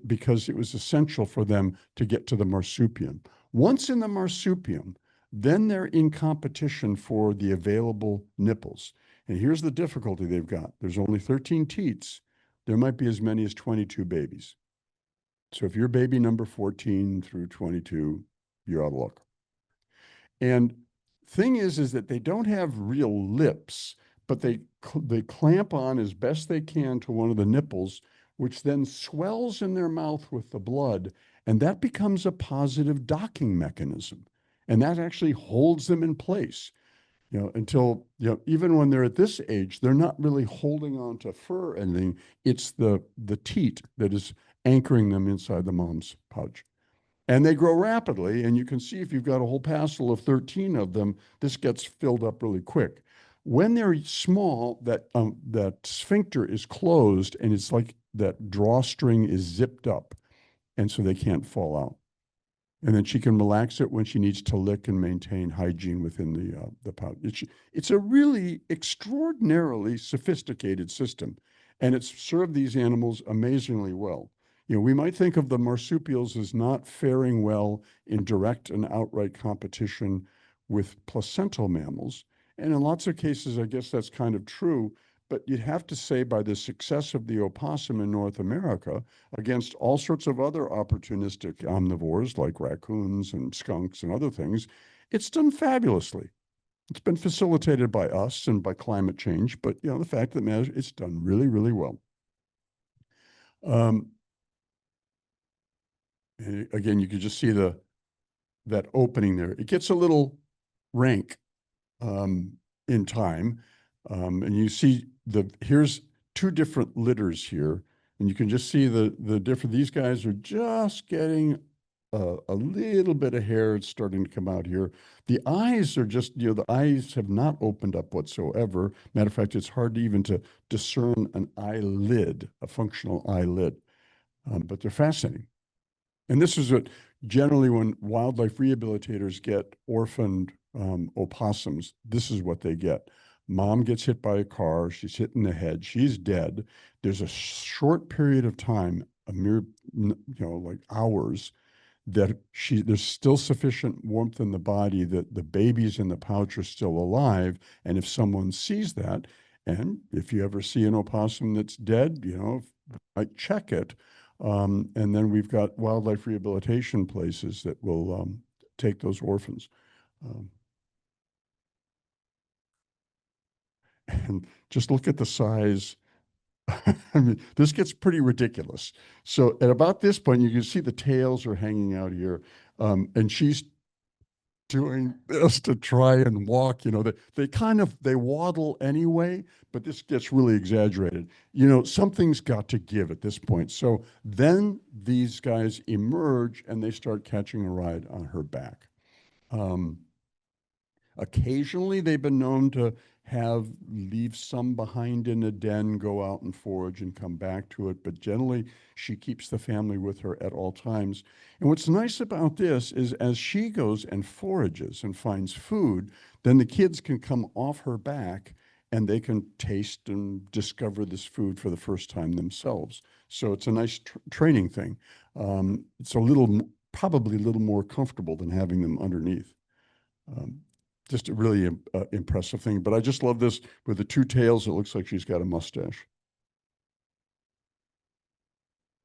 G: because it was essential for them to get to the marsupium. Once in the marsupium, then they're in competition for the available nipples. And here's the difficulty they've got. There's only 13 teats. There might be as many as 22 babies. So if you're baby number 14 through 22, you're out of luck. And thing is that they don't have real lips, but they clamp on as best they can to one of the nipples, which then swells in their mouth with the blood, and that becomes a positive docking mechanism. And that actually holds them in place. you know, until, you know, even when they're at this age, they're not really holding on to fur or anything. It's the teat that is anchoring them inside the mom's pouch. And they grow rapidly. And you can see if you've got a whole passel of 13 of them, this gets filled up really quick. When they're small, that sphincter is closed and it's like that drawstring is zipped up. And so they can't fall out. And then she can relax it when she needs to lick and maintain hygiene within the pouch. It's a really extraordinarily sophisticated system, and it's served these animals amazingly well. You know, we might think of the marsupials as not faring well in direct and outright competition with placental mammals. And in lots of cases, I guess that's kind of true. But you'd have to say by the success of the opossum in North America against all sorts of other opportunistic omnivores like raccoons and skunks and other things, it's done fabulously. It's been facilitated by us and by climate change, but you know, the fact that matters, it's done really, really well. Again, you can just see that opening there. It gets a little rank in time. And you see here's two different litters here, and you can just see the different, these guys are just getting a little bit of hair starting to come out here. The eyes are just, you know, the eyes have not opened up whatsoever. Matter of fact, it's hard to even to discern an eyelid, a functional eyelid, but they're fascinating. And this is what generally when wildlife rehabilitators get orphaned opossums, this is what they get. Mom gets hit by a car, she's hit in the head, she's dead. There's a short period of time, a mere, you know, like hours, that there's still sufficient warmth in the body that the babies in the pouch are still alive. And if someone sees that, and if you ever see an opossum that's dead, you know, I check it. And then we've got wildlife rehabilitation places that will take those orphans. And just look at the size. I mean, this gets pretty ridiculous. So at about this point, you can see the tails are hanging out here. And she's doing this to try and walk, you know, they waddle anyway, but this gets really exaggerated. You know, something's got to give at this point. So then these guys emerge and they start catching a ride on her back. Occasionally, they've been known to leave some behind in a den, go out and forage and come back to it. But generally, she keeps the family with her at all times. And what's nice about this is as she goes and forages and finds food, then the kids can come off her back and they can taste and discover this food for the first time themselves. So it's a nice training thing. It's probably a little more comfortable than having them underneath. Just a really impressive thing. But I just love this with the two tails. It looks like she's got a mustache.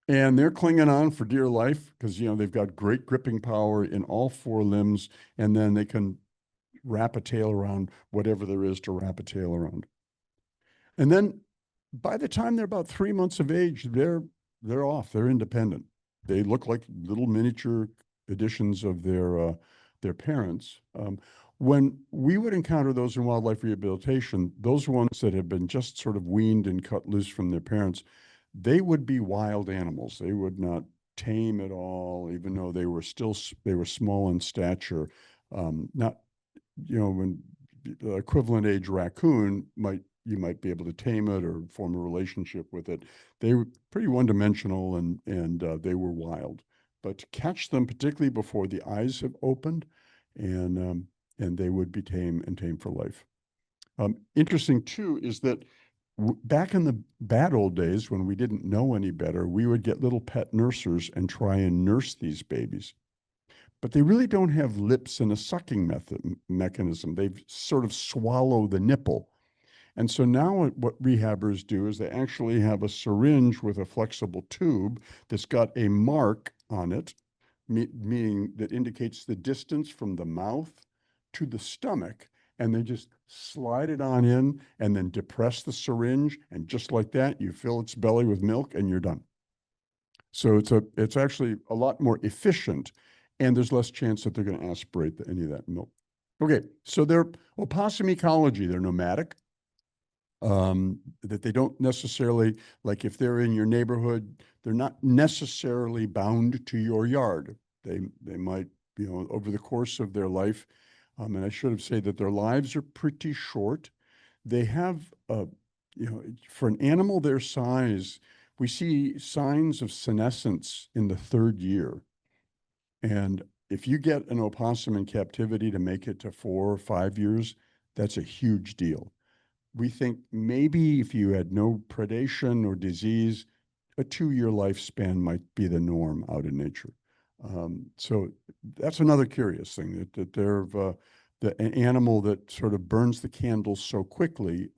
G: And they're clinging on for dear life because, you know, they've got great gripping power in all four limbs. And then they can wrap a tail around whatever there is to wrap a tail around. And then by the time they're about 3 months of age, they're off. They're independent. They look like little miniature editions of their parents. When we would encounter those in wildlife rehabilitation, those ones that have been just sort of weaned and cut loose from their parents, they would be wild animals. They would not tame at all, even though they were small in stature. Not, you know, when equivalent age raccoon you might be able to tame it or form a relationship with it. They were pretty one-dimensional and they were wild. But to catch them, particularly before the eyes have opened, and they would be tame and tame for life. Interesting too is that back in the bad old days when we didn't know any better, we would get little pet nursers and try and nurse these babies. But they really don't have lips and a sucking mechanism. They sort of swallow the nipple. And so now what rehabbers do is they actually have a syringe with a flexible tube that's got a mark on it, meaning that indicates the distance from the mouth to the stomach, and they just slide it on in and then depress the syringe, and just like that, you fill its belly with milk and you're done. So it's actually a lot more efficient, and there's less chance that they're going to aspirate any of that milk. Okay, so they're opossum ecology, they're nomadic. That they don't necessarily, like if they're in your neighborhood, they're not necessarily bound to your yard. They might, over the course of their life, and I should have said that their lives are pretty short. They have, for an animal their size, we see signs of senescence in the 3rd year. And if you get an opossum in captivity to make it to 4 or 5 years, that's a huge deal. We think maybe if you had no predation or disease, a 2-year lifespan might be the norm out in nature. So that's another curious thing, that they're an animal that sort of burns the candles so quickly,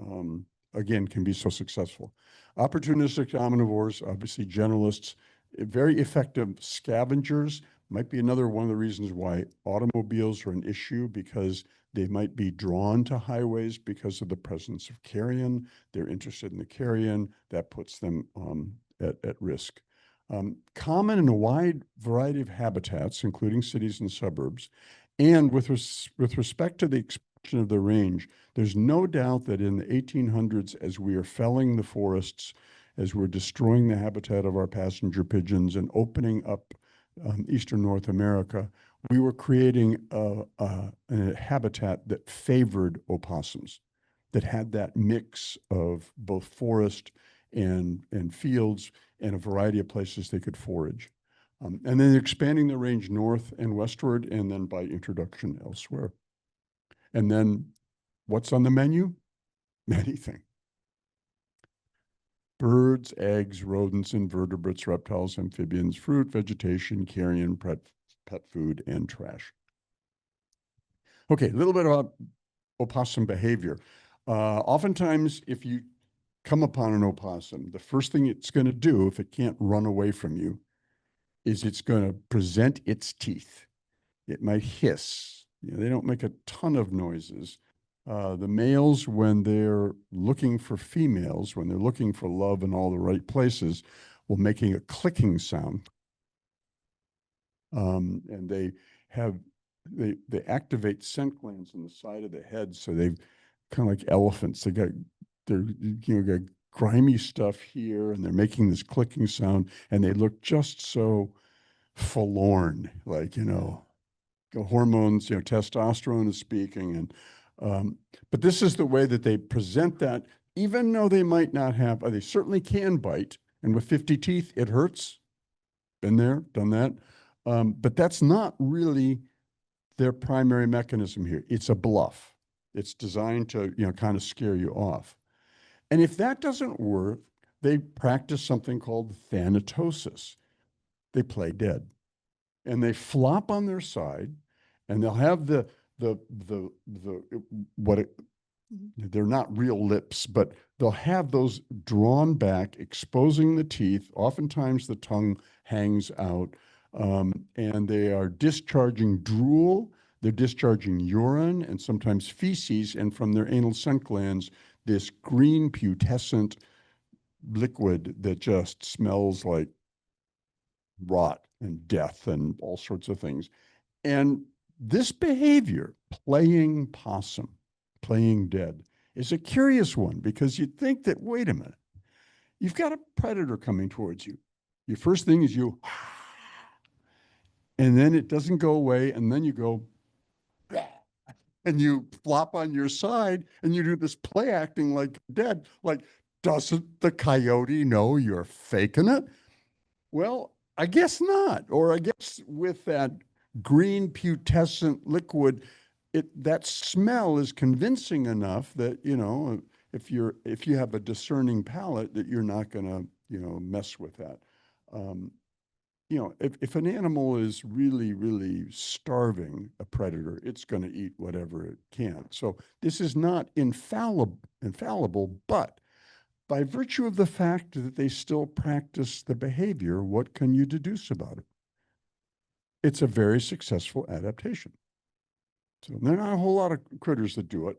G: again, can be so successful. Opportunistic omnivores, obviously generalists, very effective scavengers, might be another one of the reasons why automobiles are an issue, because they might be drawn to highways because of the presence of carrion. They're interested in the carrion. That puts them at risk. Common in a wide variety of habitats, including cities and suburbs. And with respect to the expansion of the range, there's no doubt that in the 1800s, as we are felling the forests, as we're destroying the habitat of our passenger pigeons and opening up eastern North America, we were creating a habitat that favored opossums, that had that mix of both forest and fields and a variety of places they could forage. And then expanding the range north and westward, and then by introduction elsewhere. And then what's on the menu? Anything. Birds, eggs, rodents, invertebrates, reptiles, amphibians, fruit, vegetation, carrion, pet food, and trash. Okay, a little bit about opossum behavior. Oftentimes, if you come upon an opossum, the first thing it's going to do, if it can't run away from you, is it's going to present its teeth. It might hiss. They don't make a ton of noises. The males, when they're looking for females, when they're looking for love in all the right places, will making a clicking sound. And they activate scent glands on the side of the head, so they've kind of like elephants. They're got grimy stuff here, and they're making this clicking sound, and they look just so forlorn, like, the hormones, testosterone is speaking. And but this is the way that they present that, even though they might not have, they certainly can bite, and with 50 teeth, it hurts. Been there, done that. But that's not really their primary mechanism here. It's a bluff. It's designed to, kind of scare you off. And if that doesn't work, they practice something called thanatosis. They play dead. And they flop on their side, and they'll have they're not real lips, but they'll have those drawn back, exposing the teeth. Oftentimes the tongue hangs out, and they are discharging drool, they're discharging urine, and sometimes feces, and from their anal scent glands, this green putescent liquid that just smells like rot and death and all sorts of things. And this behavior, playing possum, playing dead, is a curious one, because you'd think that, wait a minute, you've got a predator coming towards you. Your first thing is you, and then it doesn't go away, and then you go, and you flop on your side, and you do this play acting like dead. Like, doesn't the coyote know you're faking it? Well, I guess not. Or I guess with that green putescent liquid, that smell is convincing enough that, if you have a discerning palate, that you're not going to, mess with that. If an animal is really, really starving a predator, it's going to eat whatever it can. So this is not infallible, but by virtue of the fact that they still practice the behavior, what can you deduce about it? It's a very successful adaptation. So there are not a whole lot of critters that do it.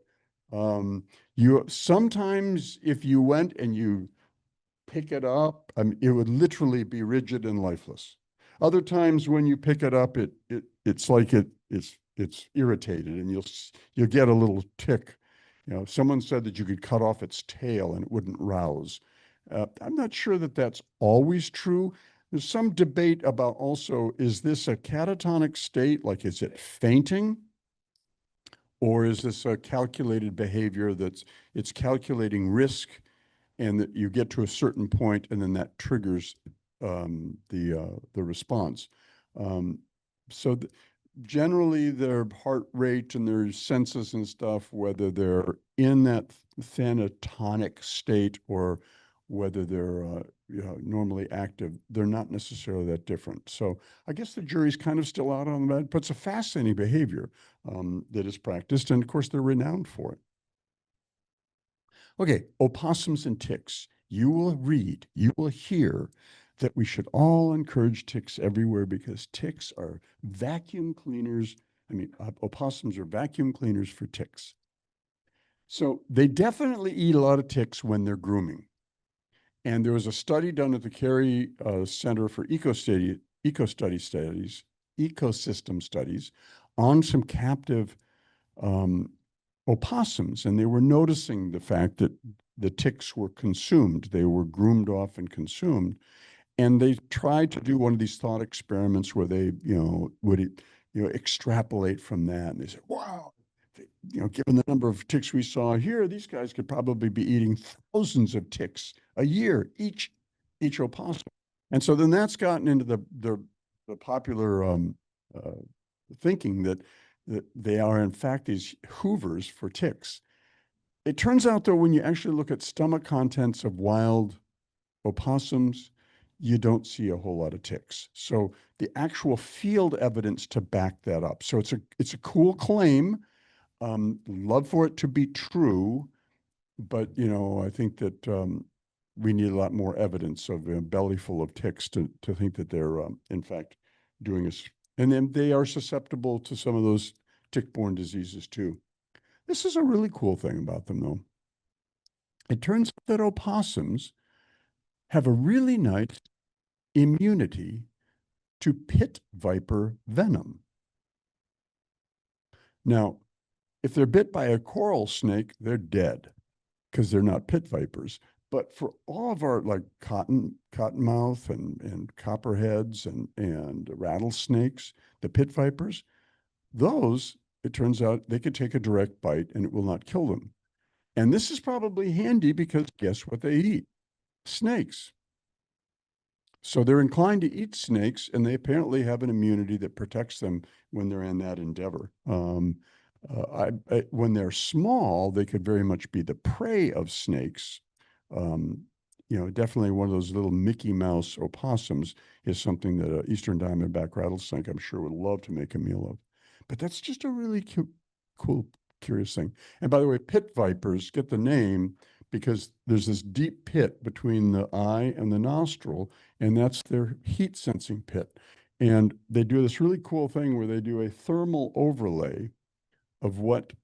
G: Sometimes if you went and you pick it up, it would literally be rigid and lifeless. Other times when you pick it up, it's like it it's irritated, and you'll get a little tick. You know, someone said that you could cut off its tail and it wouldn't rouse. I'm not sure that that's always true. There's some debate about also, is this a catatonic state? Like, is it fainting? Or is this a calculated behavior it's calculating risk, and that you get to a certain point and then that triggers the response. So generally their heart rate and their senses and stuff, whether they're in that thanatonic state or whether they're normally active, they're not necessarily that different. So I guess the jury's kind of still out on that, but it's a fascinating behavior that is practiced, and of course they're renowned for it. Okay, opossums and ticks. You will hear that we should all encourage ticks everywhere because ticks are vacuum cleaners. I mean, opossums are vacuum cleaners for ticks. So they definitely eat a lot of ticks when they're grooming. And there was a study done at the Cary Center for Ecosystem Studies on some captive opossums, and they were noticing the fact that the ticks were consumed. They were groomed off and consumed. And they tried to do one of these thought experiments where they, would extrapolate from that. And they said, wow, given the number of ticks we saw here, these guys could probably be eating thousands of ticks a year, each opossum. And so then that's gotten into the popular thinking that they are in fact these hoovers for ticks. It turns out though, when you actually look at stomach contents of wild opossums, you don't see a whole lot of ticks. So the actual field evidence to back that up. So it's a cool claim. Love for it to be true, but I think that we need a lot more evidence of a belly full of ticks to think that they're in fact doing us. And then they are susceptible to some of those tick-borne diseases too. This is a really cool thing about them though. It turns out that opossums have a really nice immunity to pit viper venom. Now, if they're bit by a coral snake, they're dead because they're not pit vipers. But for all of our like cottonmouth and copperheads and rattlesnakes, the pit vipers, those, it turns out they could take a direct bite and it will not kill them. And this is probably handy because guess what they eat? Snakes. So they're inclined to eat snakes, and they apparently have an immunity that protects them when they're in that endeavor. When they're small, they could very much be the prey of snakes. Definitely one of those little Mickey Mouse opossums is something that an eastern diamondback rattlesnake, I'm sure, would love to make a meal of. But that's just a really cool, curious thing. And by the way, pit vipers get the name because there's this deep pit between the eye and the nostril, and that's their heat sensing pit. And they do this really cool thing where they do a thermal overlay of what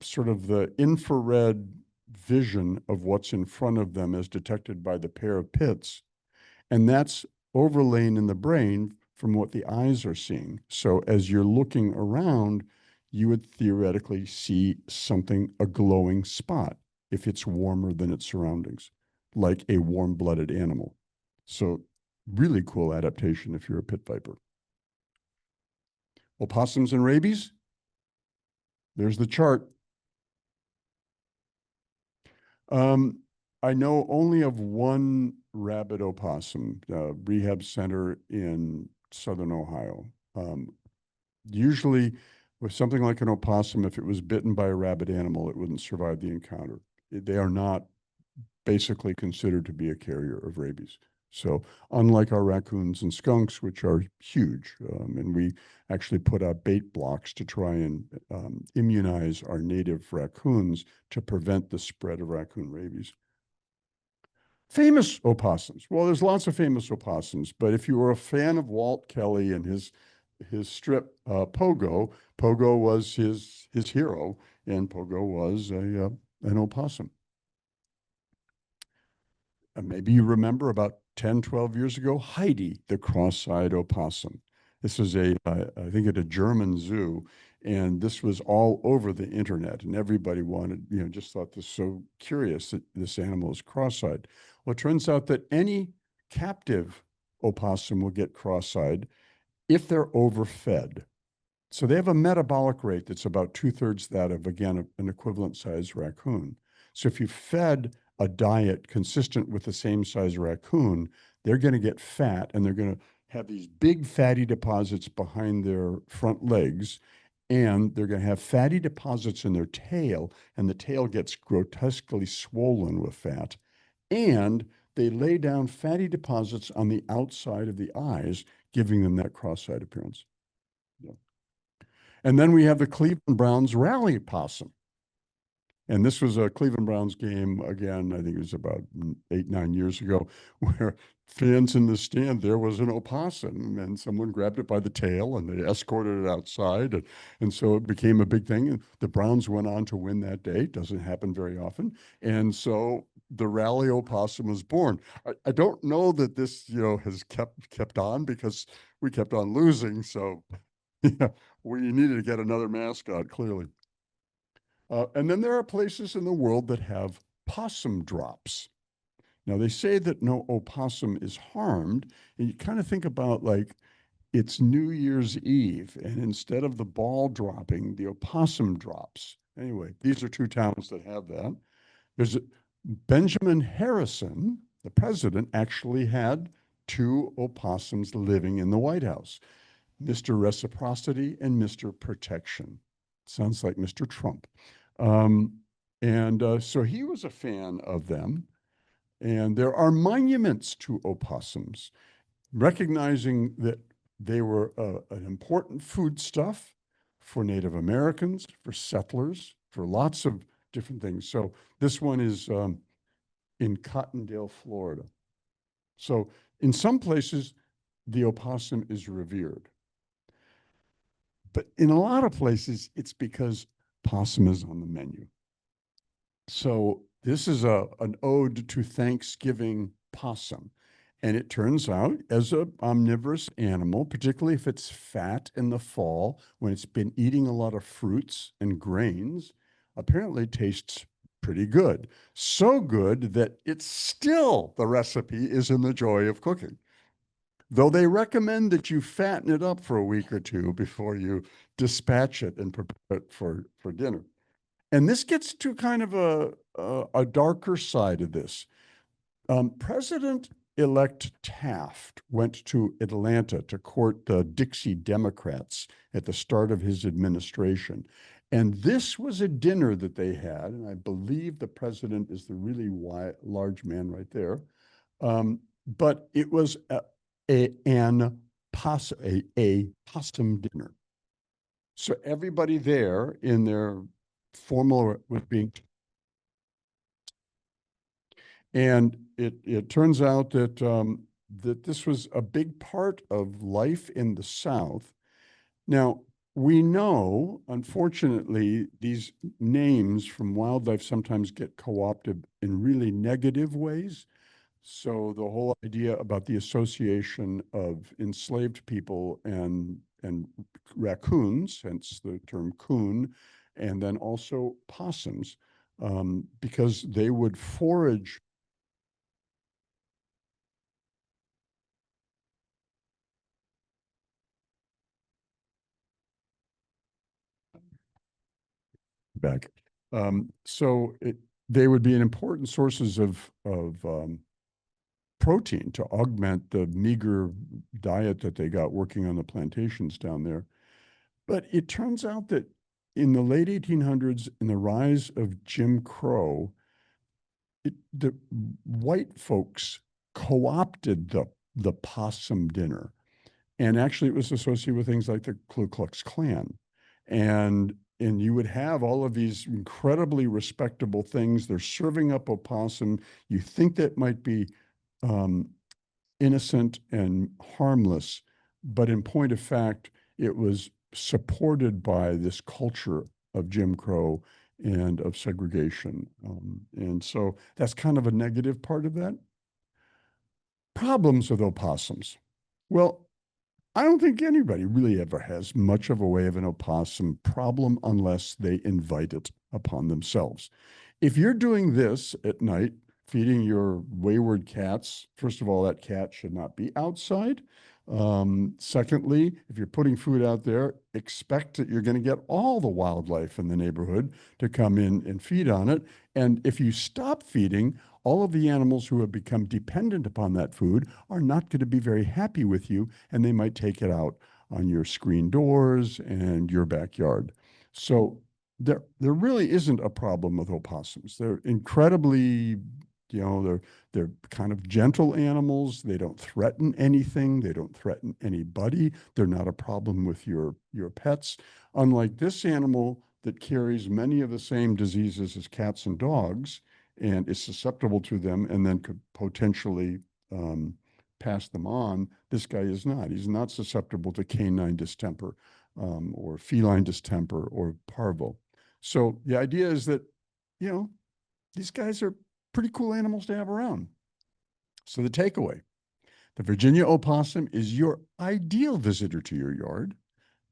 G: sort of the infrared vision of what's in front of them as detected by the pair of pits. And that's overlaying in the brain from what the eyes are seeing. So as you're looking around, you would theoretically see something, a glowing spot, if it's warmer than its surroundings, like a warm-blooded animal. So really cool adaptation if you're a pit viper. Opossums and rabies. There's the chart. I know only of one rabid opossum, rehab center in Southern Ohio. Usually with something like an opossum, if it was bitten by a rabid animal, it wouldn't survive the encounter. They are not basically considered to be a carrier of rabies. So unlike our raccoons and skunks, which are huge, and we actually put out bait blocks to try and immunize our native raccoons to prevent the spread of raccoon rabies. Famous opossums. Well, there's lots of famous opossums, but if you were a fan of Walt Kelly and his strip Pogo, Pogo was his hero, and Pogo was an opossum. Maybe you remember about 10, 12 years ago, Heidi, the cross-eyed opossum. This was I think at a German zoo, and this was all over the internet, and everybody wanted, just thought this so curious that this animal is cross-eyed. Well, it turns out that any captive opossum will get cross-eyed if they're overfed. So they have a metabolic rate that's about 2/3 that of, again, an equivalent size raccoon. So if you fed a diet consistent with the same size raccoon, they're going to get fat, and they're going to have these big fatty deposits behind their front legs, and they're going to have fatty deposits in their tail, and the tail gets grotesquely swollen with fat. And they lay down fatty deposits on the outside of the eyes, giving them that cross-eyed appearance. Yeah. And then we have the Cleveland Browns rally possum. And this was a Cleveland Browns game, again, I think it was about 8-9 years ago, where fans in the stand, there was an opossum, and someone grabbed it by the tail, and they escorted it outside. And so it became a big thing. And the Browns went on to win that day. Doesn't happen very often. And so the rally opossum was born. I don't know that this, has kept on, because we kept on losing. So yeah, we needed to get another mascot, clearly. And then there are places in the world that have possum drops. Now, they say that no opossum is harmed, and you kind of think about, like, it's New Year's Eve, and instead of the ball dropping, the opossum drops. Anyway, these are 2 towns that have that. There's Benjamin Harrison, the president, actually had 2 opossums living in the White House, Mr. Reciprocity and Mr. Protection. Sounds like Mr. Trump. So he was a fan of them. And there are monuments to opossums, recognizing that they were an important foodstuff for Native Americans, for settlers, for lots of different things. So this one is in Cottondale, Florida. So in some places, the opossum is revered. But in a lot of places, it's because possum is on the menu. So this is an ode to Thanksgiving possum. And it turns out, as an omnivorous animal, particularly if it's fat in the fall, when it's been eating a lot of fruits and grains, apparently tastes pretty good. So good that it's still, the recipe is in the joy of cooking. Though they recommend that you fatten it up for a week or 2 before you dispatch it and prepare it for dinner. And this gets to kind of a darker side of this. President-elect Taft went to Atlanta to court the Dixie Democrats at the start of his administration. And this was a dinner that they had, and I believe the president is the really large man right there. But it was a possum dinner. So everybody there in their formal was being, and it turns out that that this was a big part of life in the South. Now, we know, unfortunately, these names from wildlife sometimes get co-opted in really negative ways. So the whole idea about the association of enslaved people and raccoons, hence the term coon, and then also possums, because they would forage. Back. They would be an important sources of protein to augment the meager diet that they got working on the plantations down there. But it turns out that in the late 1800s, in the rise of Jim Crow, the white folks co-opted the possum dinner. And actually it was associated with things like the Ku Klux Klan. And you would have all of these incredibly respectable things. They're serving up opossum. You think that might be innocent and harmless, but in point of fact, it was supported by this culture of Jim Crow and of segregation. And so that's kind of a negative part of that. Problems with opossums. Well, I don't think anybody really ever has much of a way of an opossum problem unless they invite it upon themselves. If you're doing this at night, feeding your wayward cats, first of all, that cat should not be outside. Secondly, if you're putting food out there, expect that you're going to get all the wildlife in the neighborhood to come in and feed on it. And if you stop feeding, all of the animals who have become dependent upon that food are not going to be very happy with you, and they might take it out on your screen doors and your backyard. So there really isn't a problem with opossums. They're incredibly, they're kind of gentle animals. They don't threaten anything. They don't threaten anybody. They're not a problem with your pets. Unlike this animal that carries many of the same diseases as cats and dogs and is susceptible to them and then could potentially pass them on, this guy is not. He's not susceptible to canine distemper or feline distemper or parvo. So the idea is that, these guys are pretty cool animals to have around. So the takeaway, the Virginia opossum is your ideal visitor to your yard.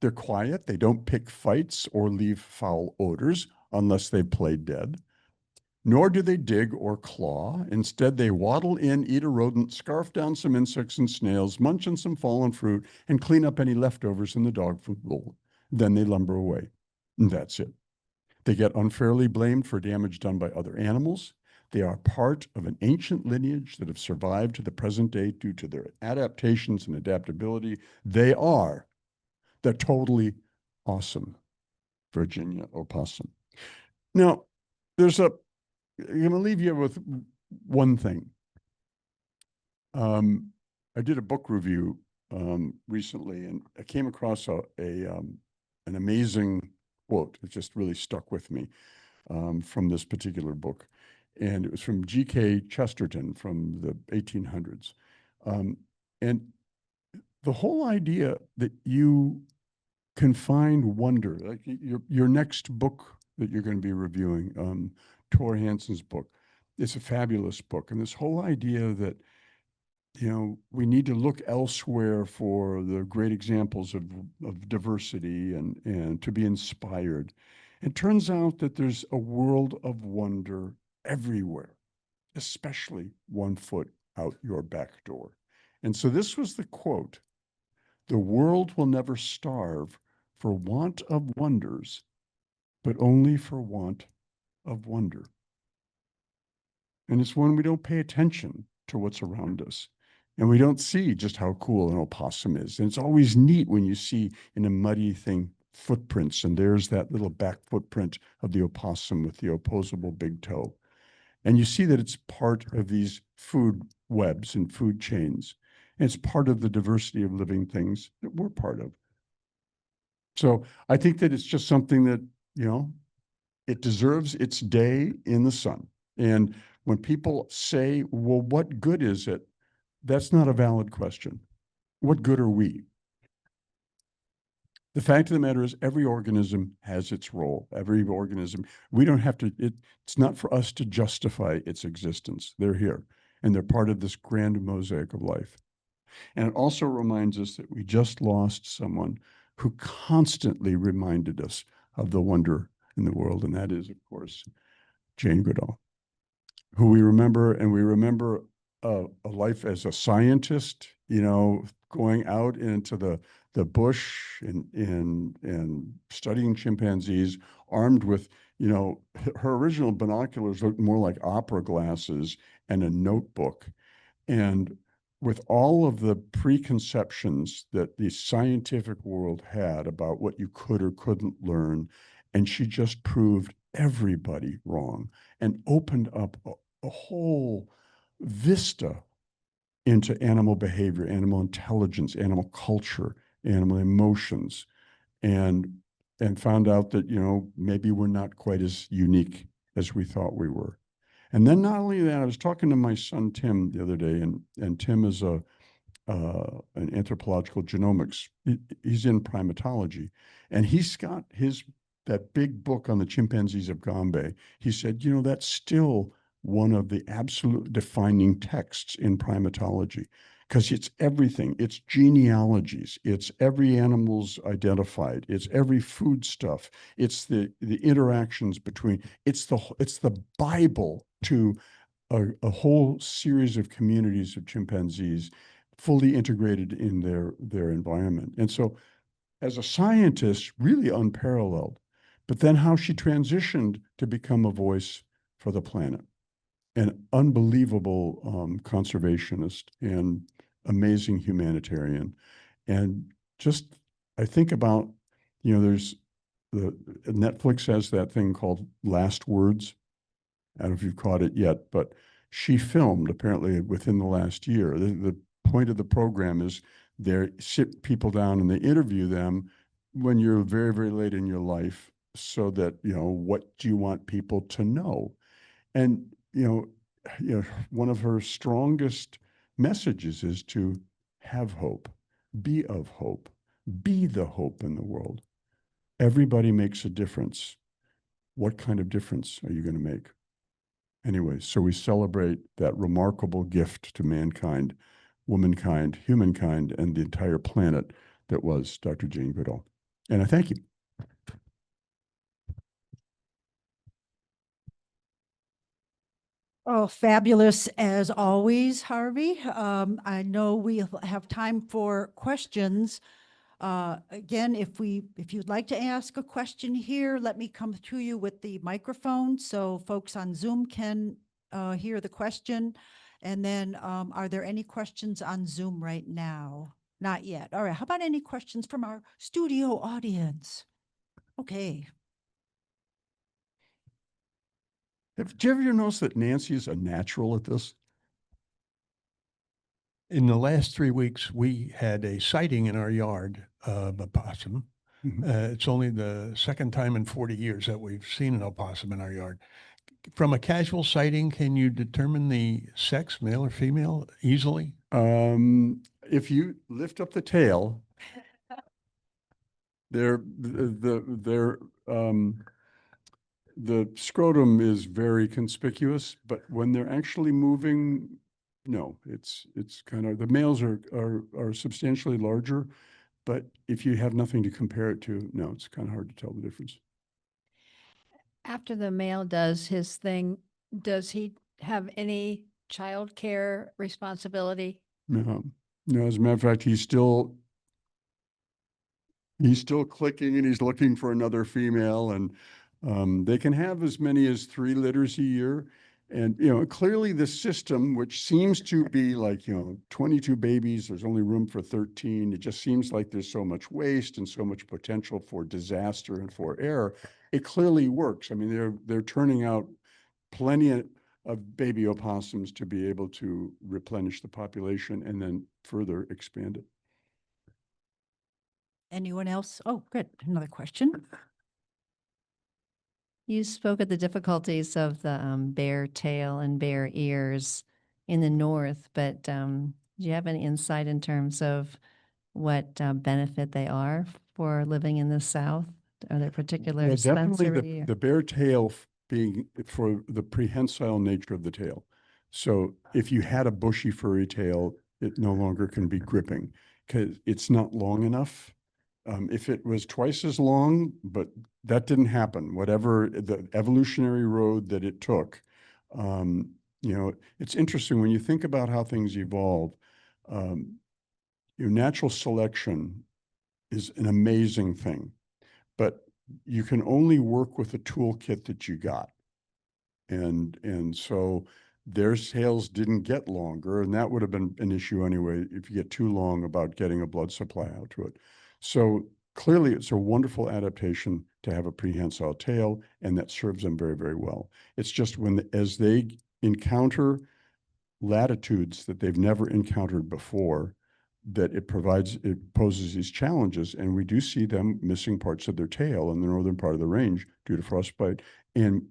G: They're quiet. They don't pick fights or leave foul odors unless they've played dead. Nor do they dig or claw. Instead, they waddle in, eat a rodent, scarf down some insects and snails, munch on some fallen fruit, and clean up any leftovers in the dog food bowl. Then they lumber away. And that's it. They get unfairly blamed for damage done by other animals. They are part of an ancient lineage that have survived to the present day due to their adaptations and adaptability. They are the totally awesome Virginia opossum. Now, I'm going to leave you with one thing. I did a book review recently, and I came across an amazing quote that just really stuck with me from this particular book. And it was from G.K. Chesterton from the 1800s. And the whole idea that you can find wonder, like your next book that you're going to be reviewing, Tor Hansen's book, is a fabulous book. And this whole idea that, we need to look elsewhere for the great examples of diversity and to be inspired. It turns out that there's a world of wonder everywhere, especially 1 foot out your back door. And so this was the quote: "The world will never starve for want of wonders, but only for want of wonder." And it's when we don't pay attention to what's around us and we don't see just how cool an opossum is. And it's always neat when you see in a muddy thing footprints, and there's that little back footprint of the opossum with the opposable big toe. And you see that it's part of these food webs and food chains. And it's part of the diversity of living things that we're part of. So I think that it's just something that, it deserves its day in the sun. And when people say, well, what good is it? That's not a valid question. What good are we? The fact of the matter is every organism has its role. Every organism, we don't have to, it's not for us to justify its existence. They're here and they're part of this grand mosaic of life. And it also reminds us that we just lost someone who constantly reminded us of the wonder in the world. And that is, of course, Jane Goodall, who we remember, and we remember a life as a scientist, going out into the bush and studying chimpanzees, armed with, her original binoculars looked more like opera glasses and a notebook. And with all of the preconceptions that the scientific world had about what you could or couldn't learn, and she just proved everybody wrong and opened up a whole vista into animal behavior, animal intelligence, animal culture, animal emotions, and found out that, maybe we're not quite as unique as we thought we were. And then not only that, I was talking to my son, Tim, the other day, and Tim is an anthropological genomics. He's in primatology, and he's got that big book on the chimpanzees of Gombe. He said, that's still one of the absolute defining texts in primatology, because it's everything. It's genealogies. It's every animal's identified. It's every foodstuff. It's the interactions between. It's the Bible to a whole series of communities of chimpanzees, fully integrated in their environment. And so, as a scientist, really unparalleled. But then how she transitioned to become a voice for the planet, an unbelievable conservationist and amazing humanitarian. And just, I think about, there's Netflix has that thing called Last Words. I don't know if you've caught it yet, but she filmed apparently within the last year. The point of the program is they sit people down and they interview them when you're very, very late in your life, so that, what do you want people to know? And, one of her strongest messages is to have hope, be of hope, be the hope in the world. Everybody makes a difference. What kind of difference are you going to make? Anyway, so we celebrate that remarkable gift to mankind, womankind, humankind, and the entire planet that was Dr. Jane Goodall. And I thank you.
A: Oh, fabulous as always, Harvey. I know we'll have time for questions. Again, if you'd like to ask a question here, let me come to you with the microphone so folks on Zoom can hear the question. And then, are there any questions on Zoom right now? Not yet. All right. How about any questions from our studio audience? Okay.
G: Did you ever notice that Nancy is a natural at this?
F: In the last 3 weeks, we had a sighting in our yard of a possum. It's only the second time in 40 years that we've seen an opossum in our yard. From a casual sighting, can you determine the sex, male or female, easily?
G: If you lift up the tail, the scrotum is very conspicuous, but when they're actually moving, no, it's kind of, the males are substantially larger, but if you have nothing to compare it to, no, it's kind of hard to tell the difference.
H: After the male does his thing, does he have any childcare responsibility?
G: No, no, as a matter of fact, he's still clicking and he's looking for another female, and they can have as many as 3 litters a year. And, clearly the system, which seems to be like, 22 babies, there's only room for 13. It just seems like there's so much waste and so much potential for disaster and for error. It clearly works. I mean, they're turning out plenty of baby opossums to be able to replenish the population and then further expand it.
A: Anyone else? Oh, good. Another question.
H: You spoke of the difficulties of the bare tail and bare ears in the north, but do you have any insight in terms of what benefit they are for living in the south? Are there particular
G: Well, definitely
H: sensory?
G: the bare tail being for the prehensile nature of the tail. So if you had a bushy furry tail, it no longer can be gripping because it's not long enough. If it was twice as long, but that didn't happen, whatever the evolutionary road that it took, it's interesting when you think about how things evolve. Your natural selection is an amazing thing, but you can only work with the toolkit that you got. And so their tails didn't get longer, and that would have been an issue anyway if you get too long about getting a blood supply out to it. So clearly it's a wonderful adaptation to have a prehensile tail, and that serves them very, very well. It's just as they encounter latitudes that they've never encountered before, that it poses these challenges. And we do see them missing parts of their tail in the northern part of the range due to frostbite, and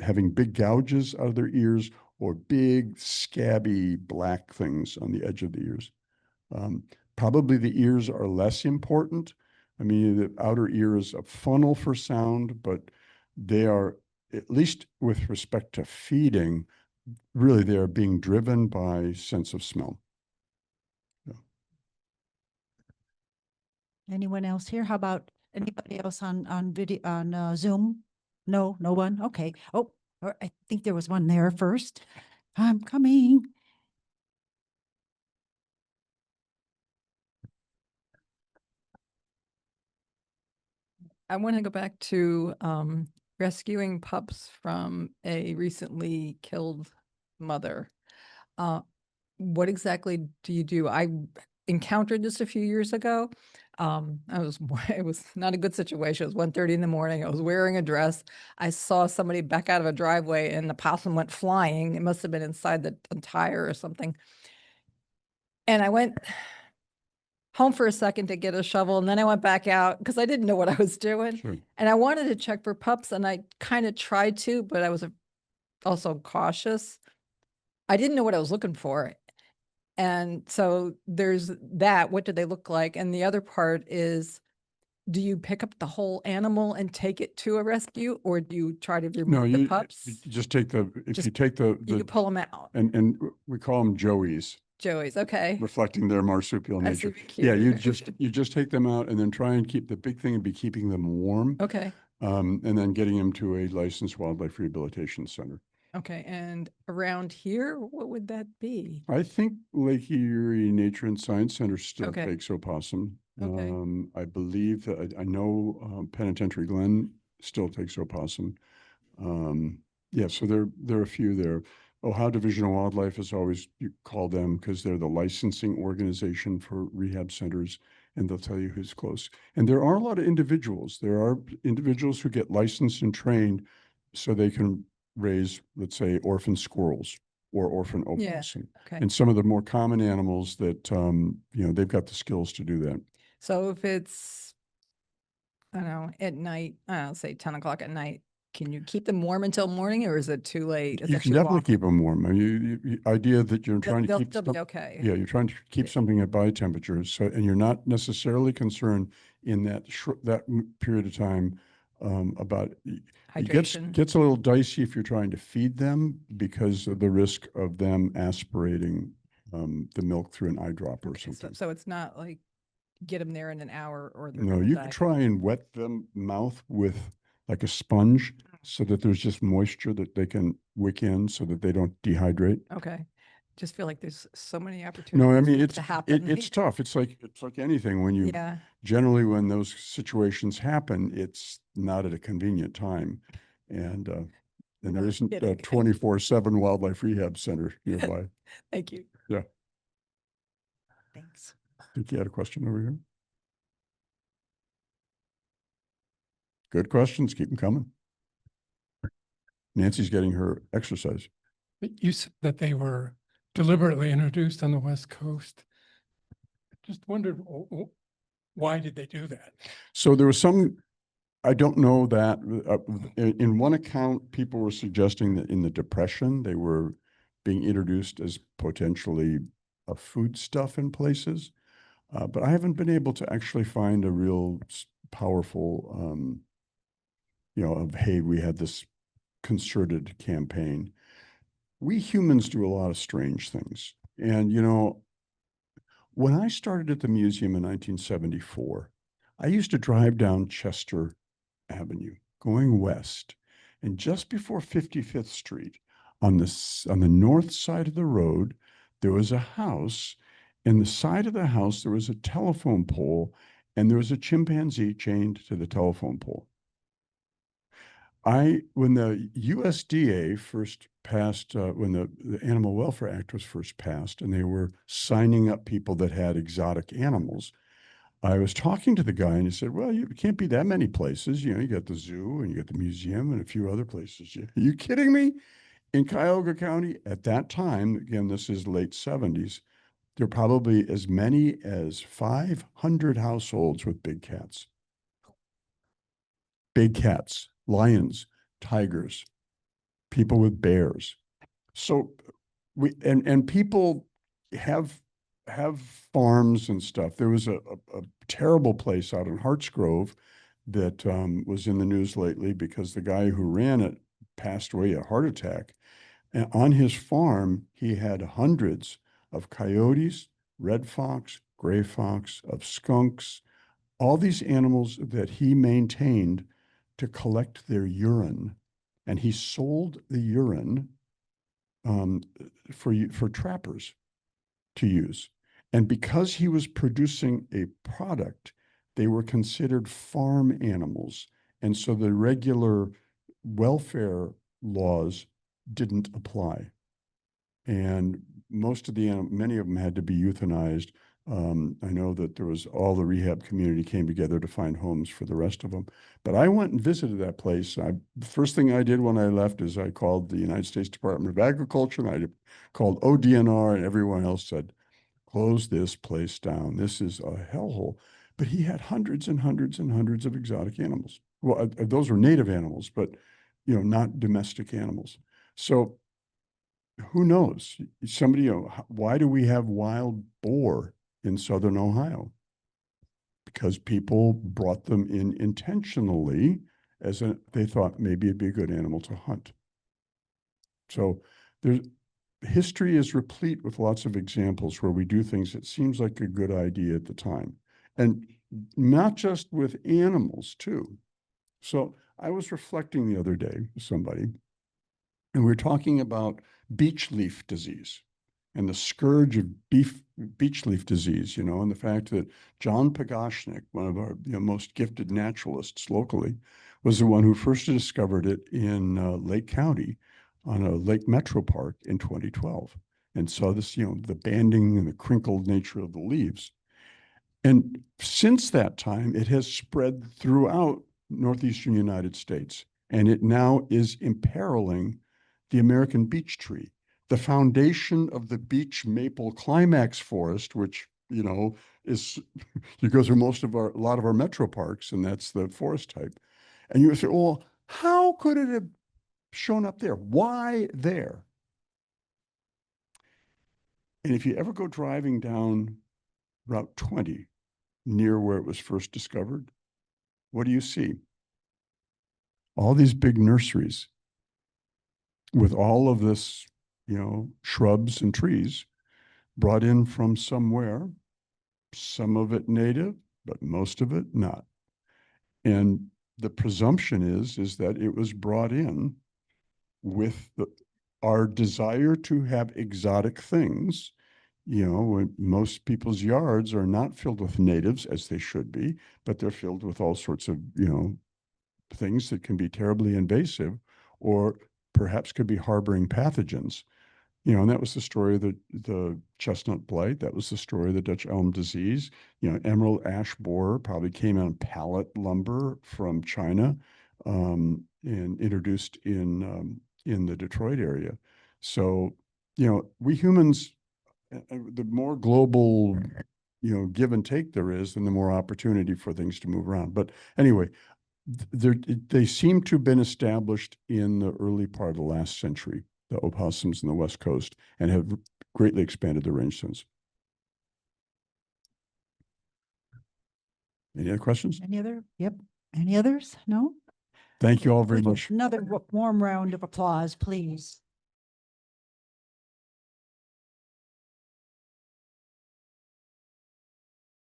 G: having big gouges out of their ears or big scabby black things on the edge of the ears. Probably the ears are less important. I mean, the outer ear is a funnel for sound, but they are, at least with respect to feeding, really they are being driven by sense of smell.
A: Anyone else here? How about anybody else on video, on Zoom? No, no one? Okay. Oh, I think there was one there first. I'm coming.
I: I want to go back to rescuing pups from a recently killed mother. What exactly do you do? I encountered this a few years ago. It was not a good situation. It was 1:30 in the morning. I was wearing a dress. I saw somebody back out of a driveway and the possum went flying. It must have been inside the tire or something. And I went home for a second to get a shovel, and then I went back out because I didn't know what I was doing.
G: Sure.
I: And I wanted to check for pups, and I kind of tried to, but I was also cautious. I didn't know what I was looking for. And so there's that. What do they look like? And the other part is, do you pick up the whole animal and take it to a rescue, or do you try to
G: No,
I: remove the
G: you
I: pups?
G: just take the, if
I: Just-
G: you take
I: You
G: the,
I: can pull them out.
G: and we call them joeys,
I: Joey's, okay.
G: reflecting their marsupial
I: I
G: nature.
I: see,
G: Yeah, you
I: cute.
G: just take them out and then try and keep, the big thing would be keeping them warm.
I: Okay,
G: And then getting them to a licensed wildlife rehabilitation center.
I: okay. And around here, what would that be?
G: I think Lake Erie Nature and Science Center still
I: Okay.
G: takes opossum.
I: Okay.
G: I believe that, I know Penitentiary Glen still takes opossum. Yeah, so there are a few there. Ohio Division of Wildlife is always, you call them because they're the licensing organization for rehab centers, and they'll tell you who's close. And there are a lot of individuals. There are individuals who get licensed and trained so they can raise, let's say, orphan squirrels or orphan
I: Yeah.
G: opossum.
I: Okay.
G: And some of the more common animals that, they've got the skills to do that.
I: So if it's, I don't know, at night, I don't know, say 10 o'clock at night, can you keep them warm until morning, or is it too late? Is
G: You
I: it
G: can
I: too
G: definitely
I: long?
G: keep them warm. I mean, idea that you're
I: They'll-
G: trying to
I: they'll
G: keep.
I: still be
G: some-
I: okay.
G: Yeah, you're trying to keep
I: Yeah.
G: something at body temperature. So, and you're not necessarily concerned in that period of time about, it
I: Hydration.
G: gets a little dicey if you're trying to feed them because of the risk of them aspirating the milk through an eye drop or
I: Okay,
G: something.
I: so it's not like get them there in an hour or they're
G: No,
I: gonna
G: you
I: die.
G: could try and wet them mouth with like a sponge so that there's just moisture that they can wick in so that they don't dehydrate.
I: Okay. Just feel like there's so many
G: No, I
I: opportunities
G: mean,
I: for it
G: it's,
I: to happen.
G: it's tough. It's like anything when you,
I: Yeah,
G: generally when those situations happen, it's not at a convenient time. And there
I: No
G: isn't a
I: kidding.
G: 24/7 wildlife rehab center nearby.
I: thank you.
A: Thanks.
G: I think you had a question over here. Good questions. Keep them coming. Nancy's getting her exercise.
J: You said that they were deliberately introduced on the West Coast. Just wondered, why did they do that?
G: So there was some, I don't know that, in one account, people were suggesting that in the Depression, they were being introduced as potentially a foodstuff in places. But I haven't been able to actually find a real powerful, of, hey, we had this concerted campaign. We humans do a lot of strange things. And, when I started at the museum in 1974, I used to drive down Chester Avenue going west. And just before 55th Street, on the north side of the road, there was a house. In the side of the house, there was a telephone pole, and there was a chimpanzee chained to the telephone pole. When the USDA first passed, when the Animal Welfare Act was first passed, and they were signing up people that had exotic animals, I was talking to the guy and he said, well, you can't be that many places. You got the zoo and you got the museum and a few other places. Are you kidding me? In Cuyahoga County at that time, again, this is late 70s, there are probably as many as 500 households with big cats. Big cats, lions, tigers, people with bears. So and people have farms and stuff. There was a terrible place out in Hartsgrove that was in the news lately because the guy who ran it passed away, a heart attack. And on his farm, he had hundreds of coyotes, red fox, gray fox, of skunks, all these animals that he maintained to collect their urine, and he sold the urine for trappers to use. And because he was producing a product, they were considered farm animals. And so the regular welfare laws didn't apply. And many of them had to be euthanized. I know that there was all the rehab community came together to find homes for the rest of them. But I went and visited that place. The first thing I did when I left is I called the United States Department of Agriculture, and I called ODNR, and everyone else said, close this place down. This is a hellhole. But he had hundreds and hundreds and hundreds of exotic animals. Well, those were native animals, but not domestic animals. So who knows? Why do we have wild boar in southern Ohio? Because people brought them in intentionally they thought maybe it'd be a good animal to hunt. So history is replete with lots of examples where we do things that seems like a good idea at the time. And not just with animals too. So I was reflecting the other day with somebody, and we were talking about beech leaf disease and the scourge of beech leaf disease, and the fact that John Pagashnik, one of our most gifted naturalists locally, was the one who first discovered it in Lake County on a Lake Metro Park in 2012 and saw this, the banding and the crinkled nature of the leaves. And since that time, it has spread throughout northeastern United States, and it now is imperiling the American beech tree, the foundation of the beech maple climax forest, which, is, you go through a lot of our metro parks, and that's the forest type. And you say, well, how could it have shown up there? Why there? And if you ever go driving down Route 20, near where it was first discovered, what do you see? All these big nurseries with all of this, shrubs and trees brought in from somewhere, some of it native, but most of it not. And the presumption is that it was brought in with our desire to have exotic things. When most people's yards are not filled with natives, as they should be, but they're filled with all sorts of, things that can be terribly invasive or perhaps could be harboring pathogens. And that was the story of the chestnut blight. That was the story of the Dutch elm disease. Emerald ash borer probably came on pallet lumber from China and introduced in the Detroit area. So, we humans, the more global, give and take there is, then the more opportunity for things to move around. But anyway, they seem to have been established in the early part of the last century, the opossums in the West Coast, and have greatly expanded their range since. Any other questions?
A: Yep. Any others? No?
G: Thank you all very
A: Would you-
G: much.
A: Another warm round of applause, please.